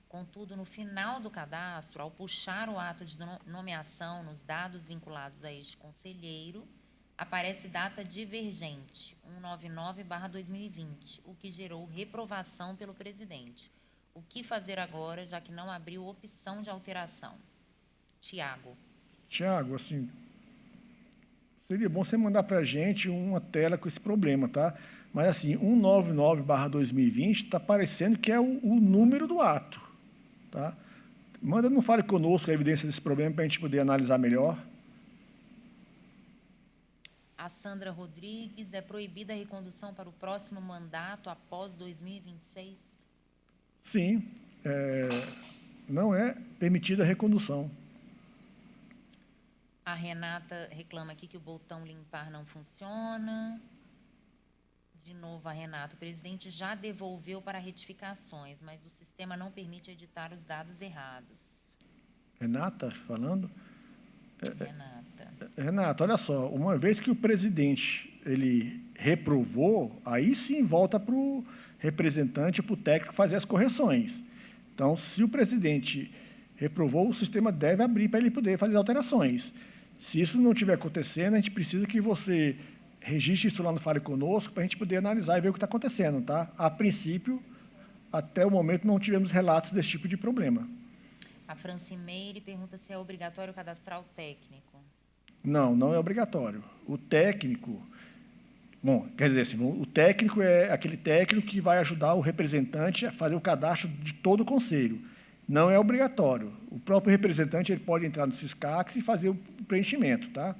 Contudo, no final do cadastro, ao puxar o ato de nomeação nos dados vinculados a este conselheiro, aparece data divergente, 199/2020, o que gerou reprovação pelo presidente. O que fazer agora, já que não abriu opção de alteração? Tiago, assim, seria bom você mandar para a gente uma tela com esse problema, tá? Mas, assim, 199/2020 está parecendo que é o número do ato, tá? Não fale conosco a evidência desse problema para a gente poder analisar melhor. A Sandra Rodrigues: é proibida a recondução para o próximo mandato após 2026? Sim, não é permitida a recondução. A Renata reclama aqui que o botão limpar não funciona. De novo, a Renata: o presidente já devolveu para retificações, mas o sistema não permite editar os dados errados. Renata falando? Renata. Renata, olha só, uma vez que o presidente ele reprovou, aí sim volta para o representante, para o técnico fazer as correções. Então, se o presidente reprovou, o sistema deve abrir para ele poder fazer alterações. Se isso não estiver acontecendo, a gente precisa que você registre isso lá no Fale Conosco para a gente poder analisar e ver o que está acontecendo, tá? A princípio, até o momento, não tivemos relatos desse tipo de problema. A Francimeire pergunta se é obrigatório cadastrar o técnico. Não, não é obrigatório. O técnico... Bom, quer dizer assim, o técnico é aquele técnico que vai ajudar o representante a fazer o cadastro de todo o conselho. Não é obrigatório. O próprio representante ele pode entrar no SISCACS e fazer o preenchimento, tá?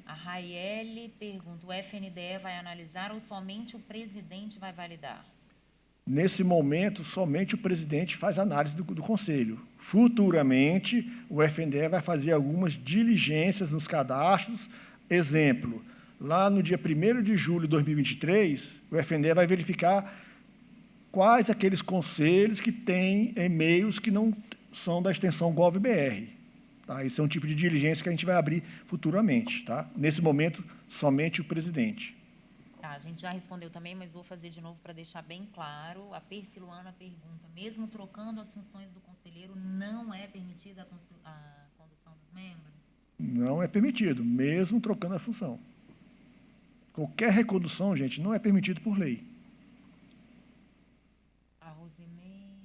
A Raiele pergunta: o FNDE vai analisar ou somente o presidente vai validar? Nesse momento, somente o presidente faz análise do conselho. Futuramente, o FNDE vai fazer algumas diligências nos cadastros. Exemplo, lá no dia 1º de julho de 2023, o FNDE vai verificar quais aqueles conselhos que têm e-mails que não são da extensão gov.br. Tá? Esse é um tipo de diligência que a gente vai abrir futuramente. Tá? Nesse momento, somente o presidente. Tá, a gente já respondeu também, mas vou fazer de novo para deixar bem claro. A Persiluana pergunta: mesmo trocando as funções do conselheiro, não é permitida a condução dos membros? Não é permitido, mesmo trocando a função. Qualquer recondução, gente, não é permitido por lei. A Rosimeire...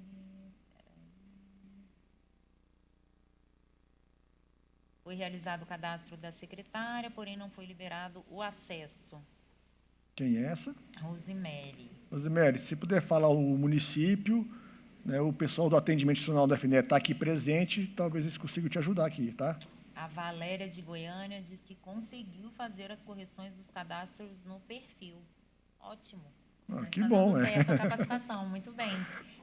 Foi realizado o cadastro da secretária, porém não foi liberado o acesso. Quem é essa? Rosimeire. Rosimeire, se puder falar o município, né, o pessoal do atendimento institucional da FNDE está aqui presente, talvez eles consigam te ajudar aqui, tá? A Valéria de Goiânia diz que conseguiu fazer as correções dos cadastros no perfil. Ótimo. Que bom, dando certo a capacitação, muito bem.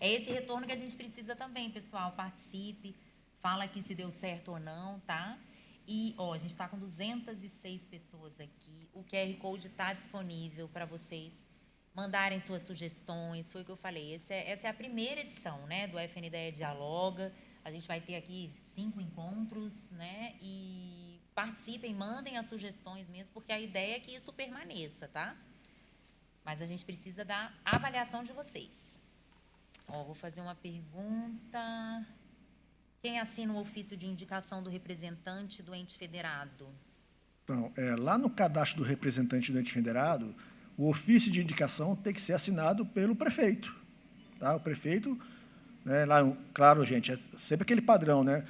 É esse retorno que a gente precisa também, pessoal. Participe, fala aqui se deu certo ou não, tá? E, a gente está com 206 pessoas aqui. O QR Code está disponível para vocês mandarem suas sugestões. Foi o que eu falei. Essa é a primeira edição, né, do FNDE Dialoga. A gente vai ter aqui 5 encontros, né? E participem, mandem as sugestões mesmo, porque a ideia é que isso permaneça, tá? Mas a gente precisa da avaliação de vocês. Vou fazer uma pergunta. Quem assina o ofício de indicação do representante do ente federado? Então, lá no cadastro do representante do ente federado, o ofício de indicação tem que ser assinado pelo prefeito. Tá? O prefeito, né, lá, claro, gente, é sempre aquele padrão, né?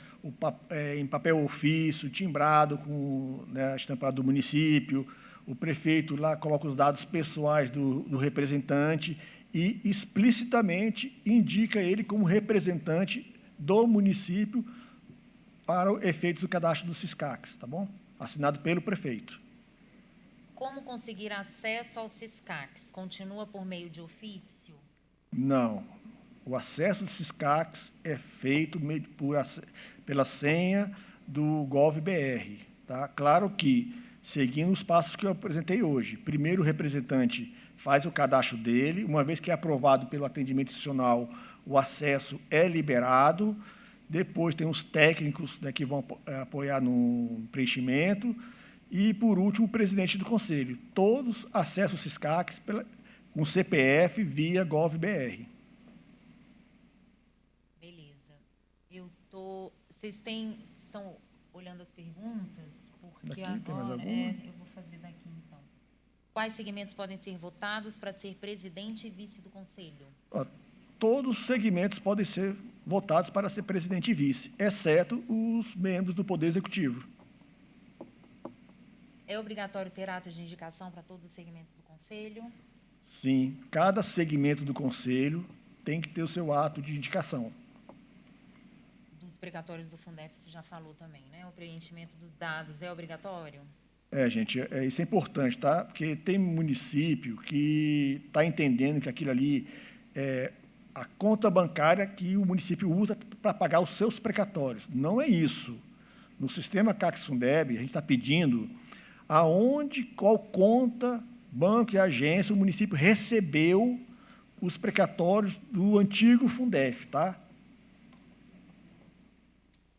Em papel ofício, timbrado, com, né, a estampa do município. O prefeito lá coloca os dados pessoais do representante e explicitamente indica ele como representante do município para o efeito do cadastro do Siscacs, tá bom? Assinado pelo prefeito. Como conseguir acesso ao Siscacs? Continua por meio de ofício? Não. O acesso ao Siscacs é feito pela senha do GovBR. Tá? Claro que, seguindo os passos que eu apresentei hoje, primeiro o representante faz o cadastro dele, uma vez que é aprovado pelo atendimento institucional, o acesso é liberado, depois tem os técnicos, né, que vão apoiar no preenchimento, e, por último, o presidente do conselho. Todos acessam o Siscacs com CPF via GovBR. Beleza. Vocês estão olhando as perguntas? Porque daqui, agora eu vou fazer daqui, então. Quais segmentos podem ser votados para ser presidente e vice do conselho? Todos os segmentos podem ser votados para ser presidente e vice, exceto os membros do Poder Executivo. É obrigatório ter atos de indicação para todos os segmentos do conselho? Sim, cada segmento do conselho tem que ter o seu ato de indicação. Dos precatórios do Fundef, você já falou também, né? O preenchimento dos dados é obrigatório? Gente, isso é importante, tá? Porque tem município que está entendendo que aquilo ali é a conta bancária que o município usa para pagar os seus precatórios. Não é isso. No sistema CACS-Fundeb, a gente está pedindo qual conta, banco e agência o município recebeu os precatórios do antigo Fundef, tá?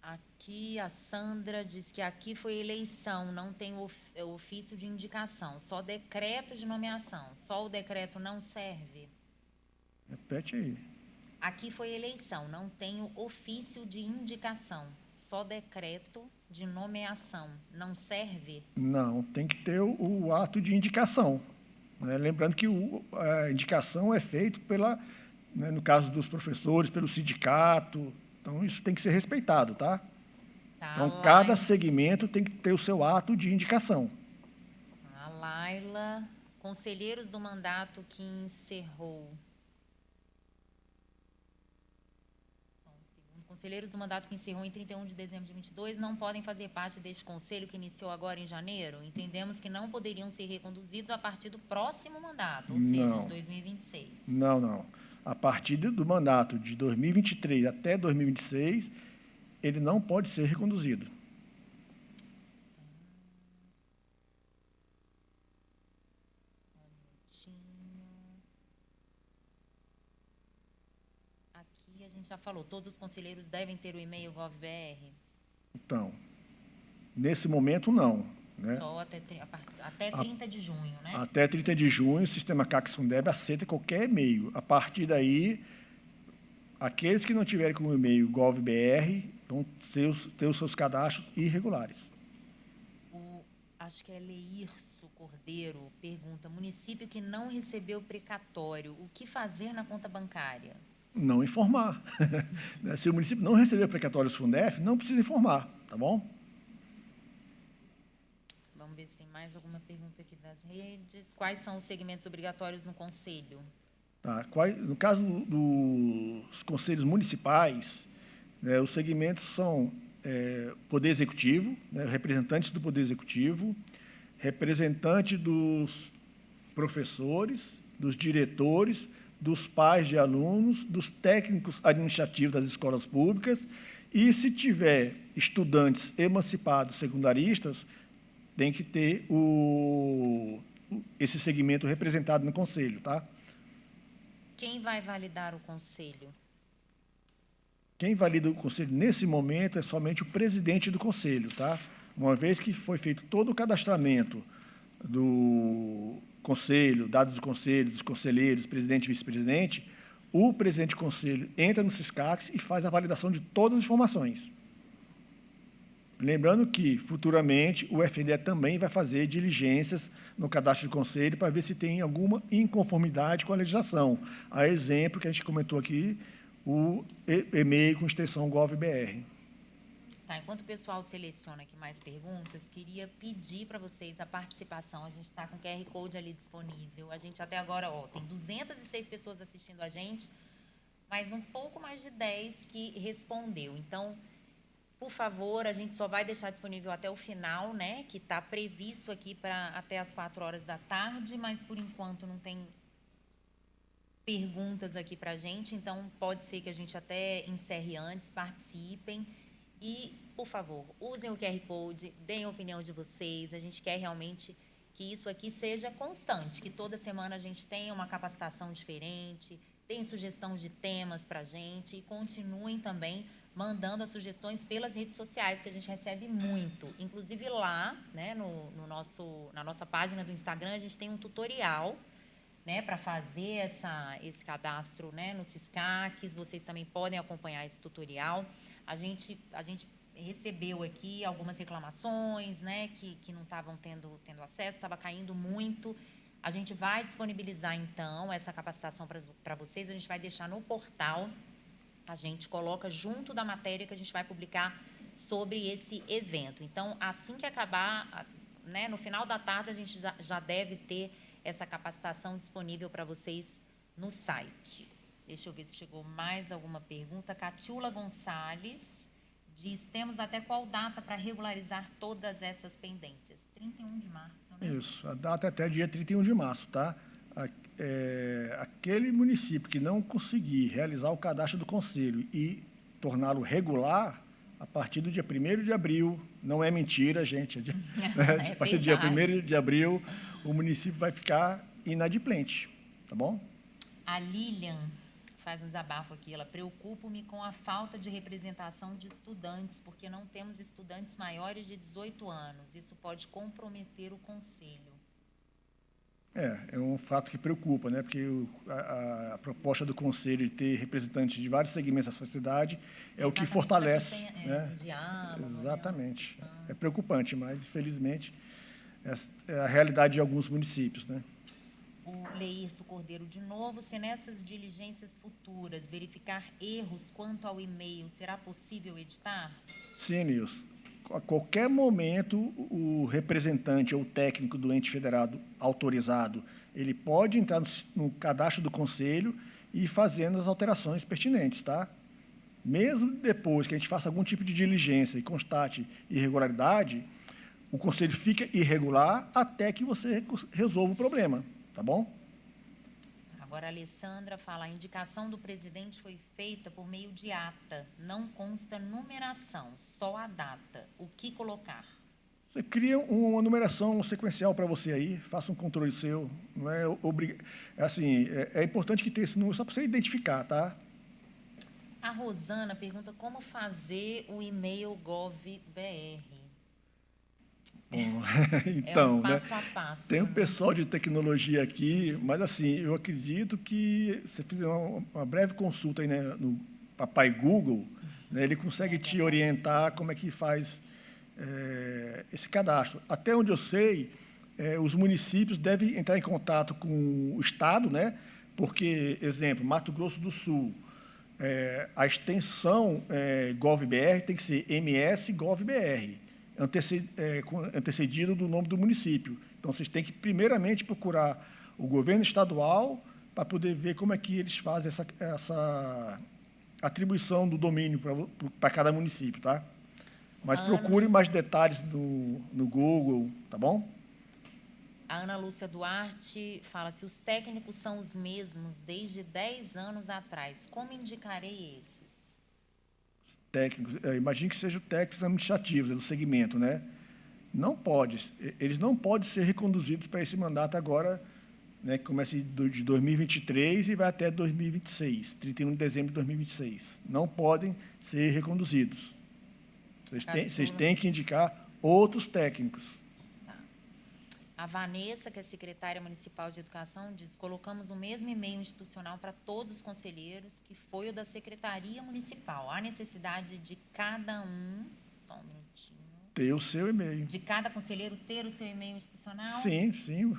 Aqui a Sandra diz que aqui foi eleição, não tem ofício de indicação, só decreto de nomeação. Só o decreto não serve? Repete aí. Aqui foi eleição, não tem ofício de indicação, só decreto de nomeação. Não serve? Não, tem que ter o ato de indicação. Né? Lembrando que a indicação é feita né, no caso dos professores, pelo sindicato. Então, isso tem que ser respeitado, tá? Então, cada segmento tem que ter o seu ato de indicação. A Laila, conselheiros do mandato que encerrou. Conselheiros do mandato que encerrou em 31 de dezembro de 2022 não podem fazer parte deste conselho que iniciou agora em janeiro? Entendemos que não poderiam ser reconduzidos a partir do próximo mandato, ou seja, de 2026. Não. A partir do mandato de 2023 até 2026, ele não pode ser reconduzido. Aqui a gente já falou, todos os conselheiros devem ter o e-mail GovBR? Então, nesse momento, não. Né? Só até 30 de junho, né? Até 30 de junho, o sistema CACS-Fundeb aceita qualquer e-mail. A partir daí, aqueles que não tiverem com o e-mail GovBR vão ter os seus cadastros irregulares. Acho que é Leirso Cordeiro pergunta, município que não recebeu precatório, o que fazer na conta bancária? Não informar. Se o município não recebeu precatórios Fundef, não precisa informar, tá bom? Vamos ver se tem mais alguma pergunta aqui das redes. Quais são os segmentos obrigatórios no conselho? Tá. No caso dos conselhos municipais, né, os segmentos são Poder Executivo, né, representantes do Poder Executivo, representante dos professores, dos diretores, dos pais de alunos, dos técnicos administrativos das escolas públicas e, se tiver estudantes emancipados secundaristas, tem que ter esse segmento representado no conselho, tá? Quem vai validar o conselho? Quem valida o conselho nesse momento é somente o presidente do conselho, tá? Uma vez que foi feito todo o cadastramento do conselho, dados do conselho, dos conselheiros, presidente e vice-presidente, o presidente do conselho entra no Siscax e faz a validação de todas as informações. Lembrando que, futuramente, o FNDE também vai fazer diligências no cadastro do conselho para ver se tem alguma inconformidade com a legislação. A exemplo que a gente comentou aqui, o e-mail com extensão gov.br. Tá, enquanto o pessoal seleciona aqui mais perguntas, queria pedir para vocês a participação. A gente está com o QR Code ali disponível. A gente até agora, tem 206 pessoas assistindo a gente, mas um pouco mais de 10 que respondeu. Então, por favor, a gente só vai deixar disponível até o final, né? Que está previsto aqui para até as 16h, mas por enquanto não tem perguntas aqui para a gente, então pode ser que a gente até encerre antes, participem e, por favor, usem o QR Code, deem a opinião de vocês. A gente quer realmente que isso aqui seja constante, que toda semana a gente tenha uma capacitação diferente, tem sugestão de temas para a gente e continuem também mandando as sugestões pelas redes sociais, que a gente recebe muito. Inclusive lá, né, na nossa página do Instagram, a gente tem um tutorial, né, para fazer esse cadastro, né, no Siscax. Vocês também podem acompanhar esse tutorial. A gente recebeu aqui algumas reclamações, né, que não estavam tendo acesso, estava caindo muito. A gente vai disponibilizar, então, essa capacitação para vocês. A gente vai deixar no portal. A gente coloca junto da matéria que a gente vai publicar sobre esse evento. Então, assim que acabar, né, no final da tarde, a gente já deve ter essa capacitação disponível para vocês no site. Deixa eu ver se chegou mais alguma pergunta. Catiula Gonçalves diz: temos até qual data para regularizar todas essas pendências? 31 de março, né? Isso, a data é até dia 31 de março, tá? Aquele município que não conseguir realizar o cadastro do conselho e torná-lo regular, a partir do dia 1º de abril, não é mentira, gente, a partir do dia 1º de abril, o município vai ficar inadimplente, tá bom? A Lilian faz um desabafo aqui. Ela: preocupo-me com a falta de representação de estudantes, porque não temos estudantes maiores de 18 anos. Isso pode comprometer o conselho. É um fato que preocupa, né? Porque a proposta do conselho de ter representantes de vários segmentos da sociedade é o que fortalece, né? Diálogo, exatamente. É preocupante, mas, infelizmente, é a realidade de alguns municípios, né? O Leirso Cordeiro, de novo: se nessas diligências futuras verificar erros quanto ao e-mail, será possível editar? Sim, Nilson. A qualquer momento, o representante ou técnico do ente federado autorizado, ele pode entrar no cadastro do conselho e ir fazendo as alterações pertinentes, tá? Mesmo depois que a gente faça algum tipo de diligência e constate irregularidade, o conselho fica irregular até que você resolva o problema, tá bom? Agora a Alessandra fala: a indicação do presidente foi feita por meio de ata, não consta numeração, só a data. O que colocar? Você cria uma numeração sequencial para você aí, faça um controle seu, não é assim, é importante que tenha esse número só para você identificar, tá? A Rosana pergunta: como fazer o e-mail gov.br? Bom, então, passo a passo, tem um pessoal de tecnologia aqui, mas assim, eu acredito que se você fizer uma breve consulta aí, né, no Papai Google, né, ele consegue te orientar como é que faz esse cadastro. Até onde eu sei, os municípios devem entrar em contato com o Estado, né, porque, exemplo, Mato Grosso do Sul, a extensão gov.br tem que ser ms.gov.br. Antecedido do nome do município. Então, vocês têm que, primeiramente, procurar o governo estadual para poder ver como é que eles fazem essa atribuição do domínio para cada município, tá? Mas procure mais detalhes no Google, tá bom? A Ana Lúcia Duarte fala, se os técnicos são os mesmos desde 10 anos atrás, como indicarei esses? Técnicos, imagino que sejam técnicos administrativos, do segmento, né? Não pode, eles não podem ser reconduzidos para esse mandato agora, né, que começa de 2023 e vai até 2026, 31 de dezembro de 2026. Não podem ser reconduzidos. Vocês têm que indicar outros técnicos. Tá. A Vanessa, que é secretária municipal de educação, diz, colocamos o mesmo e-mail institucional para todos os conselheiros, que foi o da Secretaria Municipal. Há necessidade de cada um, só um minutinho, ter o seu e-mail. De cada conselheiro ter o seu e-mail institucional? Sim, sim.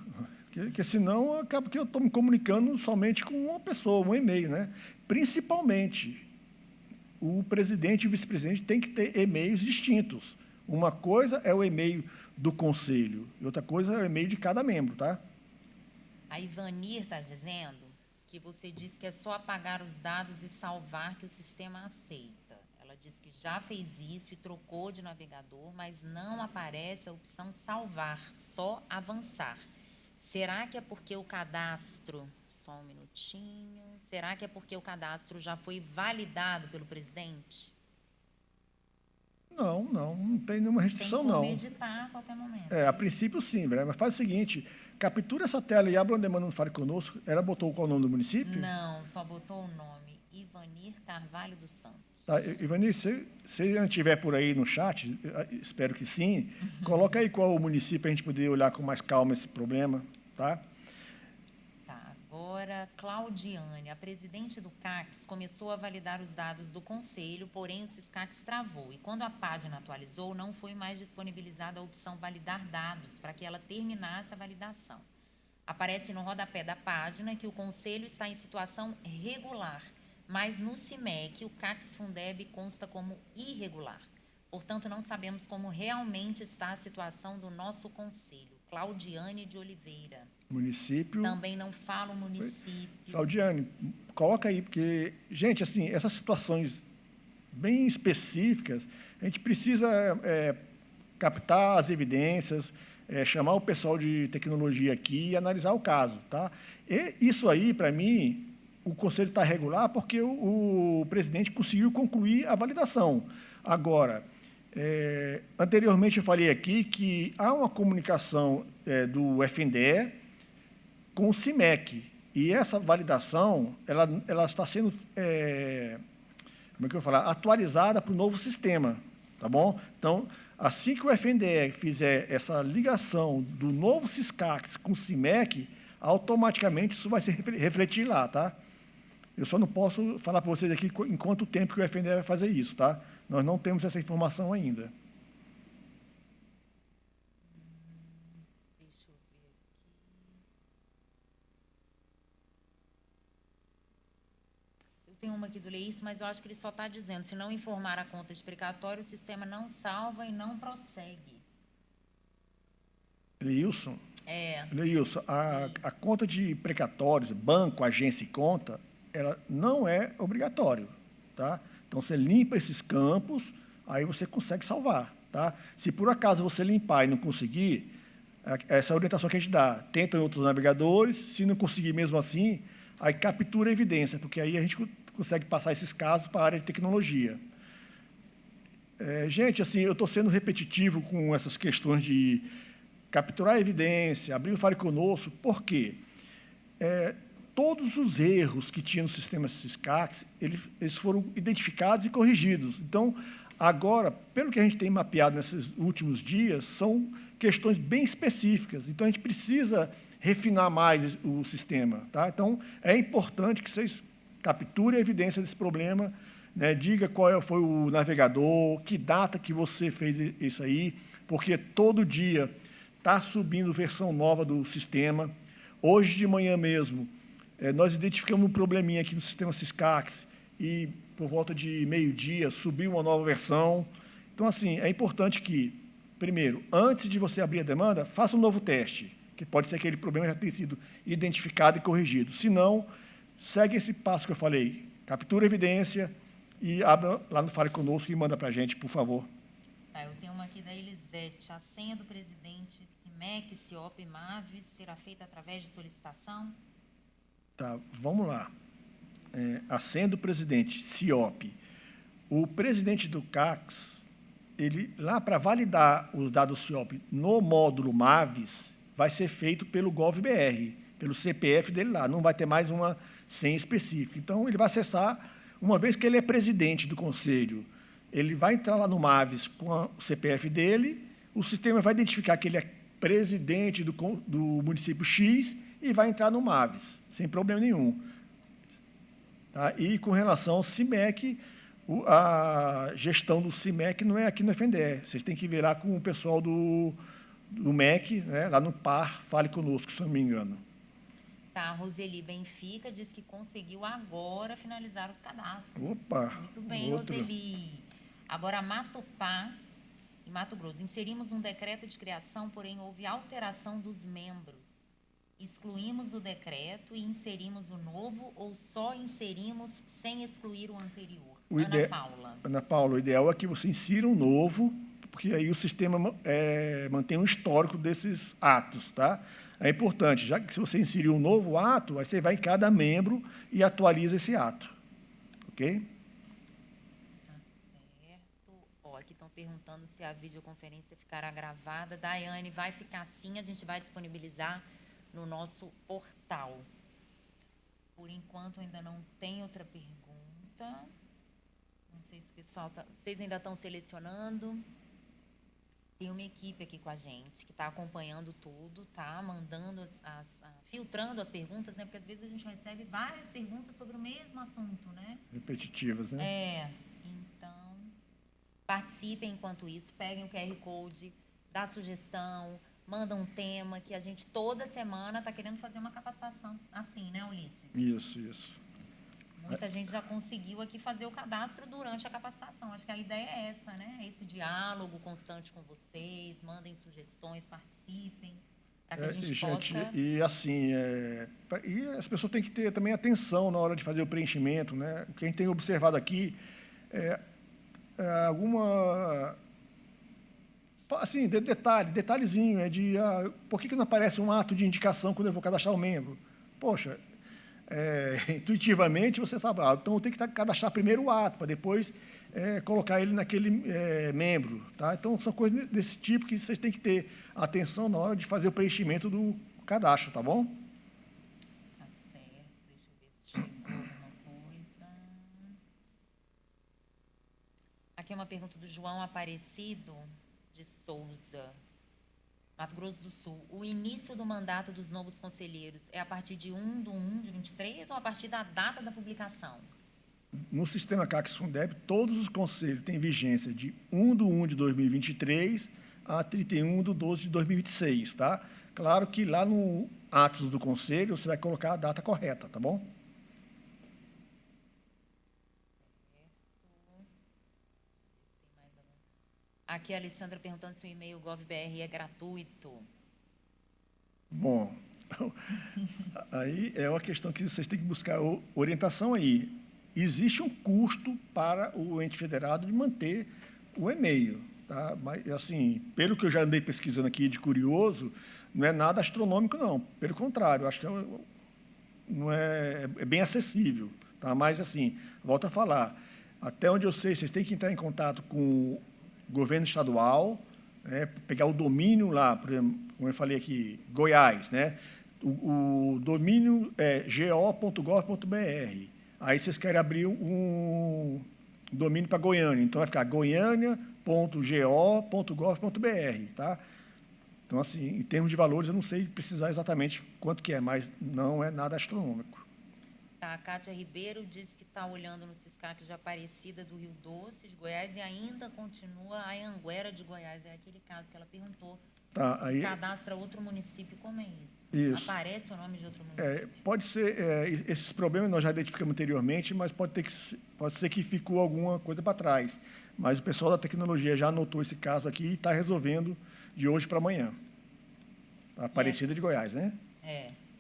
Porque senão acaba que eu estou me comunicando somente com uma pessoa, um e-mail, né? Principalmente, o presidente e o vice-presidente têm que ter e-mails distintos. Uma coisa é o e-mail do conselho e outra coisa é o e-mail de cada membro, tá? A Ivanir está dizendo que você disse que é só apagar os dados e salvar que o sistema aceita. Ela diz que já fez isso e trocou de navegador, mas não aparece a opção salvar, só avançar. Será que é porque o cadastro... Só um minutinho. Será que é porque o cadastro já foi validado pelo presidente? Não tem nenhuma restrição, não. Tem como editar a qualquer momento. A princípio, sim, mas faz o seguinte, captura essa tela e abre uma demanda no Fale Conosco. Ela botou qual o nome do município? Não, só botou o nome. Ivanir Carvalho dos Santos. Tá, Ivanir, se não estiver por aí no chat, espero que sim, coloca aí qual o município para a gente poder olhar com mais calma esse problema, tá? Agora, Claudiane, a presidente do CACS, começou a validar os dados do conselho, porém o Siscax travou. E quando a página atualizou, não foi mais disponibilizada a opção validar dados, para que ela terminasse a validação. Aparece no rodapé da página que o conselho está em situação regular, mas no CIMEC o CACS Fundeb consta como irregular. Portanto, não sabemos como realmente está a situação do nosso conselho. Claudiane de Oliveira. Município. Também não fala o município. Claudiane, coloca aí, porque, gente, assim, essas situações bem específicas, a gente precisa captar as evidências, chamar o pessoal de tecnologia aqui e analisar o caso, tá? E isso aí, para mim, o conselho está regular porque o presidente conseguiu concluir a validação. Agora, anteriormente eu falei aqui que há uma comunicação do FNDE com o CIMEC, e essa validação ela está sendo como é que eu vou falar? Atualizada para o novo sistema, tá bom? Então, assim que o FNDE fizer essa ligação do novo Siscax com o CIMEC, automaticamente isso vai se refletir lá, tá? Eu só não posso falar para vocês aqui em quanto tempo que o FNDE vai fazer isso, tá? Nós não temos essa informação ainda. Deixa eu ver aqui. Eu tenho uma aqui do Leíço, mas eu acho que ele só está dizendo, se não informar a conta de precatório, o sistema não salva e não prossegue. Leilson? Leilson, a conta de precatórios, banco, agência e conta, ela não é obrigatório, tá? Então, você limpa esses campos, aí você consegue salvar, tá? Se por acaso você limpar e não conseguir, essa é a orientação que a gente dá. Tenta em outros navegadores, se não conseguir mesmo assim, aí captura a evidência, porque aí a gente consegue passar esses casos para a área de tecnologia. Gente, assim, eu estou sendo repetitivo com essas questões de capturar a evidência, abrir o Fale Conosco, por quê? Todos os erros que tinha no sistema Siscax, eles foram identificados e corrigidos. Então, agora, pelo que a gente tem mapeado nesses últimos dias, são questões bem específicas. Então, a gente precisa refinar mais o sistema, tá? Então, é importante que vocês capturem a evidência desse problema, né? Diga qual foi o navegador, que data que você fez isso aí, porque todo dia está subindo versão nova do sistema. Hoje de manhã mesmo, nós identificamos um probleminha aqui no sistema Siscax e, por volta de meio-dia, subiu uma nova versão. Então, assim, é importante que, primeiro, antes de você abrir a demanda, faça um novo teste, que pode ser que aquele problema já tenha sido identificado e corrigido. Se não, segue esse passo que eu falei, captura a evidência e abra lá no Fale Conosco e manda para a gente, por favor. Eu tenho uma aqui da Elisete, a senha do presidente MEC, CIOP e MAVES será feita através de solicitação? Tá, vamos lá. Sendo presidente CIOP, o presidente do CACS, ele, lá para validar os dados CIOP no módulo MAVES, vai ser feito pelo GovBR, pelo CPF dele lá, não vai ter mais uma senha específica. Então, ele vai acessar, uma vez que ele é presidente do conselho, ele vai entrar lá no MAVES com o CPF dele, o sistema vai identificar que ele é presidente do município X e vai entrar no MAVES, sem problema nenhum. Tá? E, com relação ao CIMEC, a gestão do CIMEC não é aqui no FNDE. Vocês têm que ver lá com o pessoal do MEC, né, lá no PAR, Fale Conosco, se não me engano. Tá, a Roseli Benfica diz que conseguiu agora finalizar os cadastros. Opa! Muito bem, Roseli. Agora, Matupá, em Mato Grosso, inserimos um decreto de criação, porém houve alteração dos membros. Excluímos o decreto e inserimos o novo ou só inserimos sem excluir o anterior? Ana Paula, o ideal é que você insira um novo, porque aí o sistema mantém um histórico desses atos, tá? É importante, já que se você inserir um novo ato, aí você vai em cada membro e atualiza esse ato, ok? Tá certo. Aqui estão perguntando se a videoconferência ficará gravada. Daiane, vai ficar sim, a gente vai disponibilizar no nosso portal. Por enquanto, ainda não tem outra pergunta. Não sei se o pessoal vocês ainda estão selecionando. Tem uma equipe aqui com a gente que está acompanhando tudo, tá? Mandando filtrando as perguntas, né? Porque às vezes a gente recebe várias perguntas sobre o mesmo assunto, né? Repetitivas, né? Então, participem enquanto isso, peguem o QR Code, dá sugestão, manda um tema, que a gente toda semana está querendo fazer uma capacitação assim, né, Ulisses? Isso. Muita gente já conseguiu aqui fazer o cadastro durante a capacitação. Acho que a ideia é essa, né? Esse diálogo constante com vocês, mandem sugestões, participem, para que a gente possa... E assim, e as pessoas têm que ter também atenção na hora de fazer o preenchimento, né? O que a gente tem observado aqui alguma... Assim, detalhezinho, por que não aparece um ato de indicação quando eu vou cadastrar o membro? Poxa, intuitivamente você sabe, então eu tenho que cadastrar primeiro o ato, para depois colocar ele naquele membro. Tá? Então, são coisas desse tipo que vocês têm que ter atenção na hora de fazer o preenchimento do cadastro, tá bom? Tá certo, deixa eu ver se chegou alguma coisa. Aqui é uma pergunta do João Aparecido de Souza, Mato Grosso do Sul. O início do mandato dos novos conselheiros é a partir de 1/1/23 ou a partir da data da publicação? No sistema CACS Fundeb, todos os conselhos têm vigência de 1/1/2023 a 31/12/2026, tá? Claro que lá no atos do conselho você vai colocar a data correta, tá bom? Aqui a Alessandra perguntando se o e-mail GovBR é gratuito. Bom, aí é uma questão que vocês têm que buscar orientação aí. Existe um custo para o ente federado de manter o e-mail, tá? Mas, assim, pelo que eu já andei pesquisando aqui de curioso, não é nada astronômico, não. Pelo contrário, acho que não é bem acessível, tá? Mas, assim, volto a falar, até onde eu sei, vocês têm que entrar em contato com governo estadual, pegar o domínio lá, por exemplo, como eu falei aqui, Goiás, né? O domínio é go.gov.br. Aí vocês querem abrir um domínio para Goiânia, então vai ficar goiania.go.gov.br, tá? Então, assim, em termos de valores, eu não sei precisar exatamente quanto que é, mas não é nada astronômico. A Cátia Ribeiro disse que está olhando no Siscac de Aparecida do Rio Doce, de Goiás, e ainda continua a Anhanguera de Goiás. É aquele caso que ela perguntou. Tá, aí, cadastra outro município, como é isso? Isso. Aparece o nome de outro município? Pode ser, esses problemas nós já identificamos anteriormente, mas pode ser que ficou alguma coisa para trás. Mas o pessoal da tecnologia já anotou esse caso aqui e está resolvendo de hoje para amanhã. Aparecida de Goiás, né?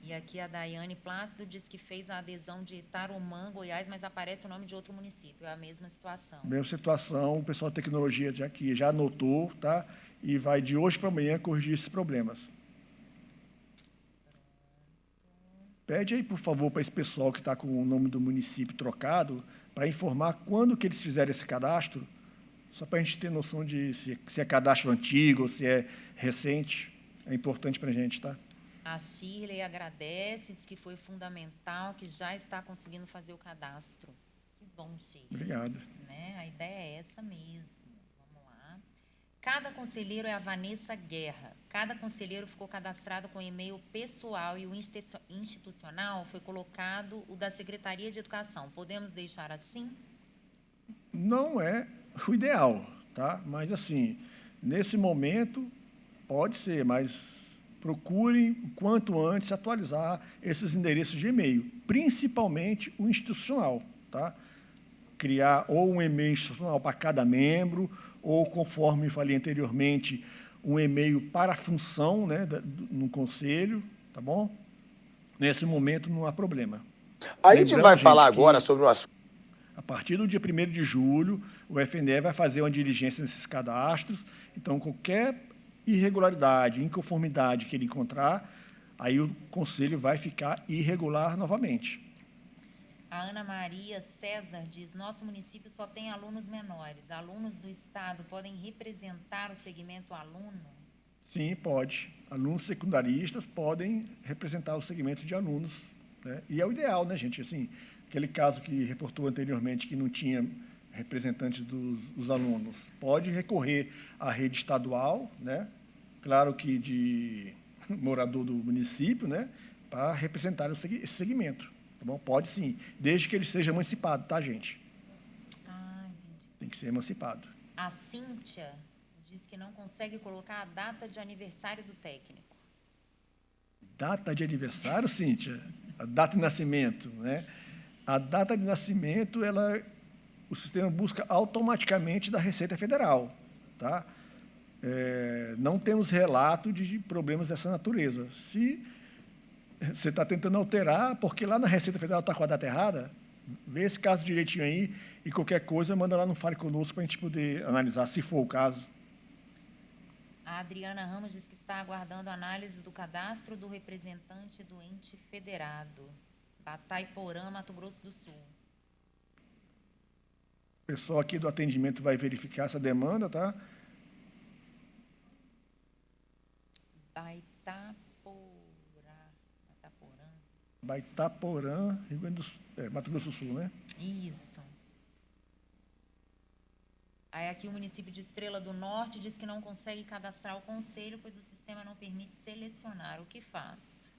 E aqui a Daiane Plácido diz que fez a adesão de Tarumã, Goiás, mas aparece o nome de outro município. É a mesma situação. Mesma situação, o pessoal da tecnologia já anotou, tá? e vai, de hoje para amanhã, corrigir esses problemas. Pede aí, por favor, para esse pessoal que está com o nome do município trocado, para informar quando que eles fizerem esse cadastro, só para a gente ter noção de se é cadastro antigo ou se é recente. É importante para a gente, tá? A Shirley agradece, diz que foi fundamental, que já está conseguindo fazer o cadastro. Que bom, Shirley. Obrigado. Né? A ideia é essa mesmo. Vamos lá. Cada conselheiro é a Vanessa Guerra. Cada conselheiro ficou cadastrado com e-mail pessoal e o institucional foi colocado o da Secretaria de Educação. Podemos deixar assim? Não é o ideal, tá? Mas, assim, nesse momento, pode ser, mas procurem, o quanto antes, atualizar esses endereços de e-mail, principalmente o institucional, tá? Criar ou um e-mail institucional para cada membro, ou, conforme falei anteriormente, um e-mail para a função, né, no conselho, tá bom? Nesse momento não há problema. A gente vai falar agora sobre o assunto. A partir do dia 1º de julho, o FNDE vai fazer uma diligência nesses cadastros, então qualquer irregularidade, inconformidade que ele encontrar, aí o conselho vai ficar irregular novamente. A Ana Maria César diz, nosso município só tem alunos menores. Alunos do Estado podem representar o segmento aluno? Sim, pode. Alunos secundaristas podem representar o segmento de alunos, né? E é o ideal, né, gente? Assim, aquele caso que reportou anteriormente que não tinha representante dos alunos, pode recorrer à rede estadual, né? Claro que de morador do município, né? Para representar esse segmento. Tá bom? Pode sim, desde que ele seja emancipado, tá, gente? Entendi. Tem que ser emancipado. A Cíntia diz que não consegue colocar a data de aniversário do técnico. Data de aniversário, Cíntia? A data de nascimento, né? A data de nascimento, o sistema busca automaticamente da Receita Federal, tá? Não temos relato de problemas dessa natureza. Se você está tentando alterar, porque lá na Receita Federal está com a data errada, vê esse caso direitinho aí e qualquer coisa, manda lá no Fale Conosco para a gente poder analisar, se for o caso. A Adriana Ramos diz que está aguardando a análise do cadastro do representante do ente federado, Bataiporã, Mato Grosso do Sul. O pessoal aqui do atendimento vai verificar essa demanda, tá? Baitaporã, Rio Grande do Sul, Mato Grosso do Sul, né? Isso. Aí aqui o município de Estrela do Norte diz que não consegue cadastrar o conselho, pois o sistema não permite selecionar. O que faz?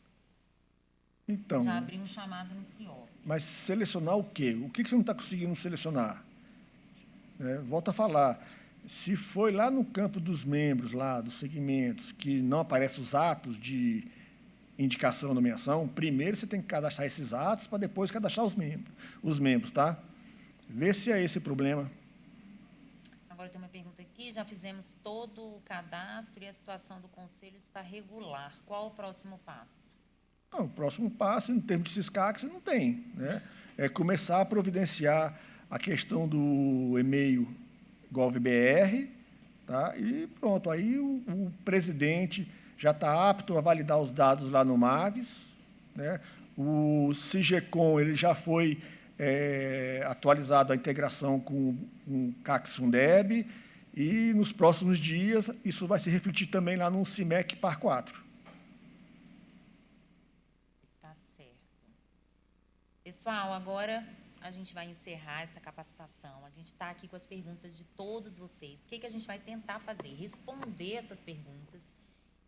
Então, já abri um chamado no CIOP. Mas selecionar o quê? O que você não está conseguindo selecionar? Volto a falar. Se foi lá no campo dos membros, lá dos segmentos, que não aparecem os atos de indicação ou nomeação, primeiro você tem que cadastrar esses atos para depois cadastrar os membros, tá? Vê se é esse o problema. Agora tem uma pergunta aqui, já fizemos todo o cadastro e a situação do conselho está regular. Qual o próximo passo? Não, o próximo passo, em termos de SISCAX, não tem, né? É começar a providenciar a questão do e-mail GovBR, tá? E pronto, aí o presidente já está apto a validar os dados lá no MAVES, né? O SIGECOM ele já foi atualizado a integração com o CACS Fundeb, e nos próximos dias isso vai se refletir também lá no CIMEC Par 4. Tá certo. Pessoal, agora a gente vai encerrar essa capacitação. A gente está aqui com as perguntas de todos vocês. O que a gente vai tentar fazer? Responder essas perguntas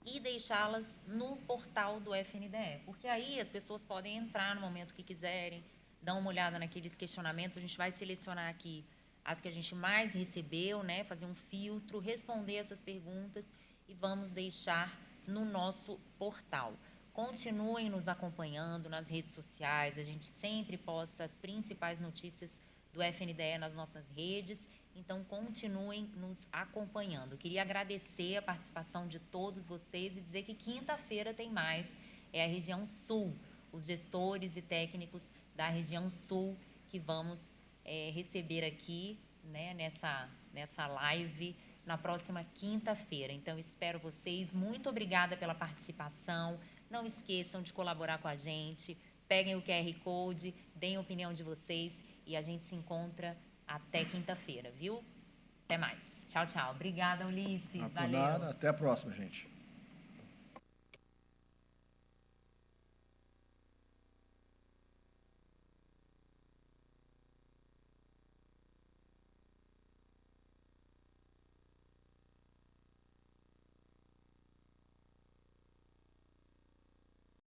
e deixá-las no portal do FNDE, porque aí as pessoas podem entrar no momento que quiserem, dar uma olhada naqueles questionamentos. A gente vai selecionar aqui as que a gente mais recebeu, né? Fazer um filtro, responder essas perguntas e vamos deixar no nosso portal. Continuem nos acompanhando nas redes sociais, a gente sempre posta as principais notícias do FNDE nas nossas redes, então continuem nos acompanhando. Eu queria agradecer a participação de todos vocês e dizer que quinta-feira tem mais, é a região Sul, os gestores e técnicos da região Sul que vamos receber aqui, né, nessa live na próxima quinta-feira. Então, espero vocês. Muito obrigada pela participação. Não esqueçam de colaborar com a gente. Peguem o QR Code, deem a opinião de vocês e a gente se encontra até quinta-feira, viu? Até mais. Tchau, tchau. Obrigada, Ulisses. Valeu. Até a próxima, gente.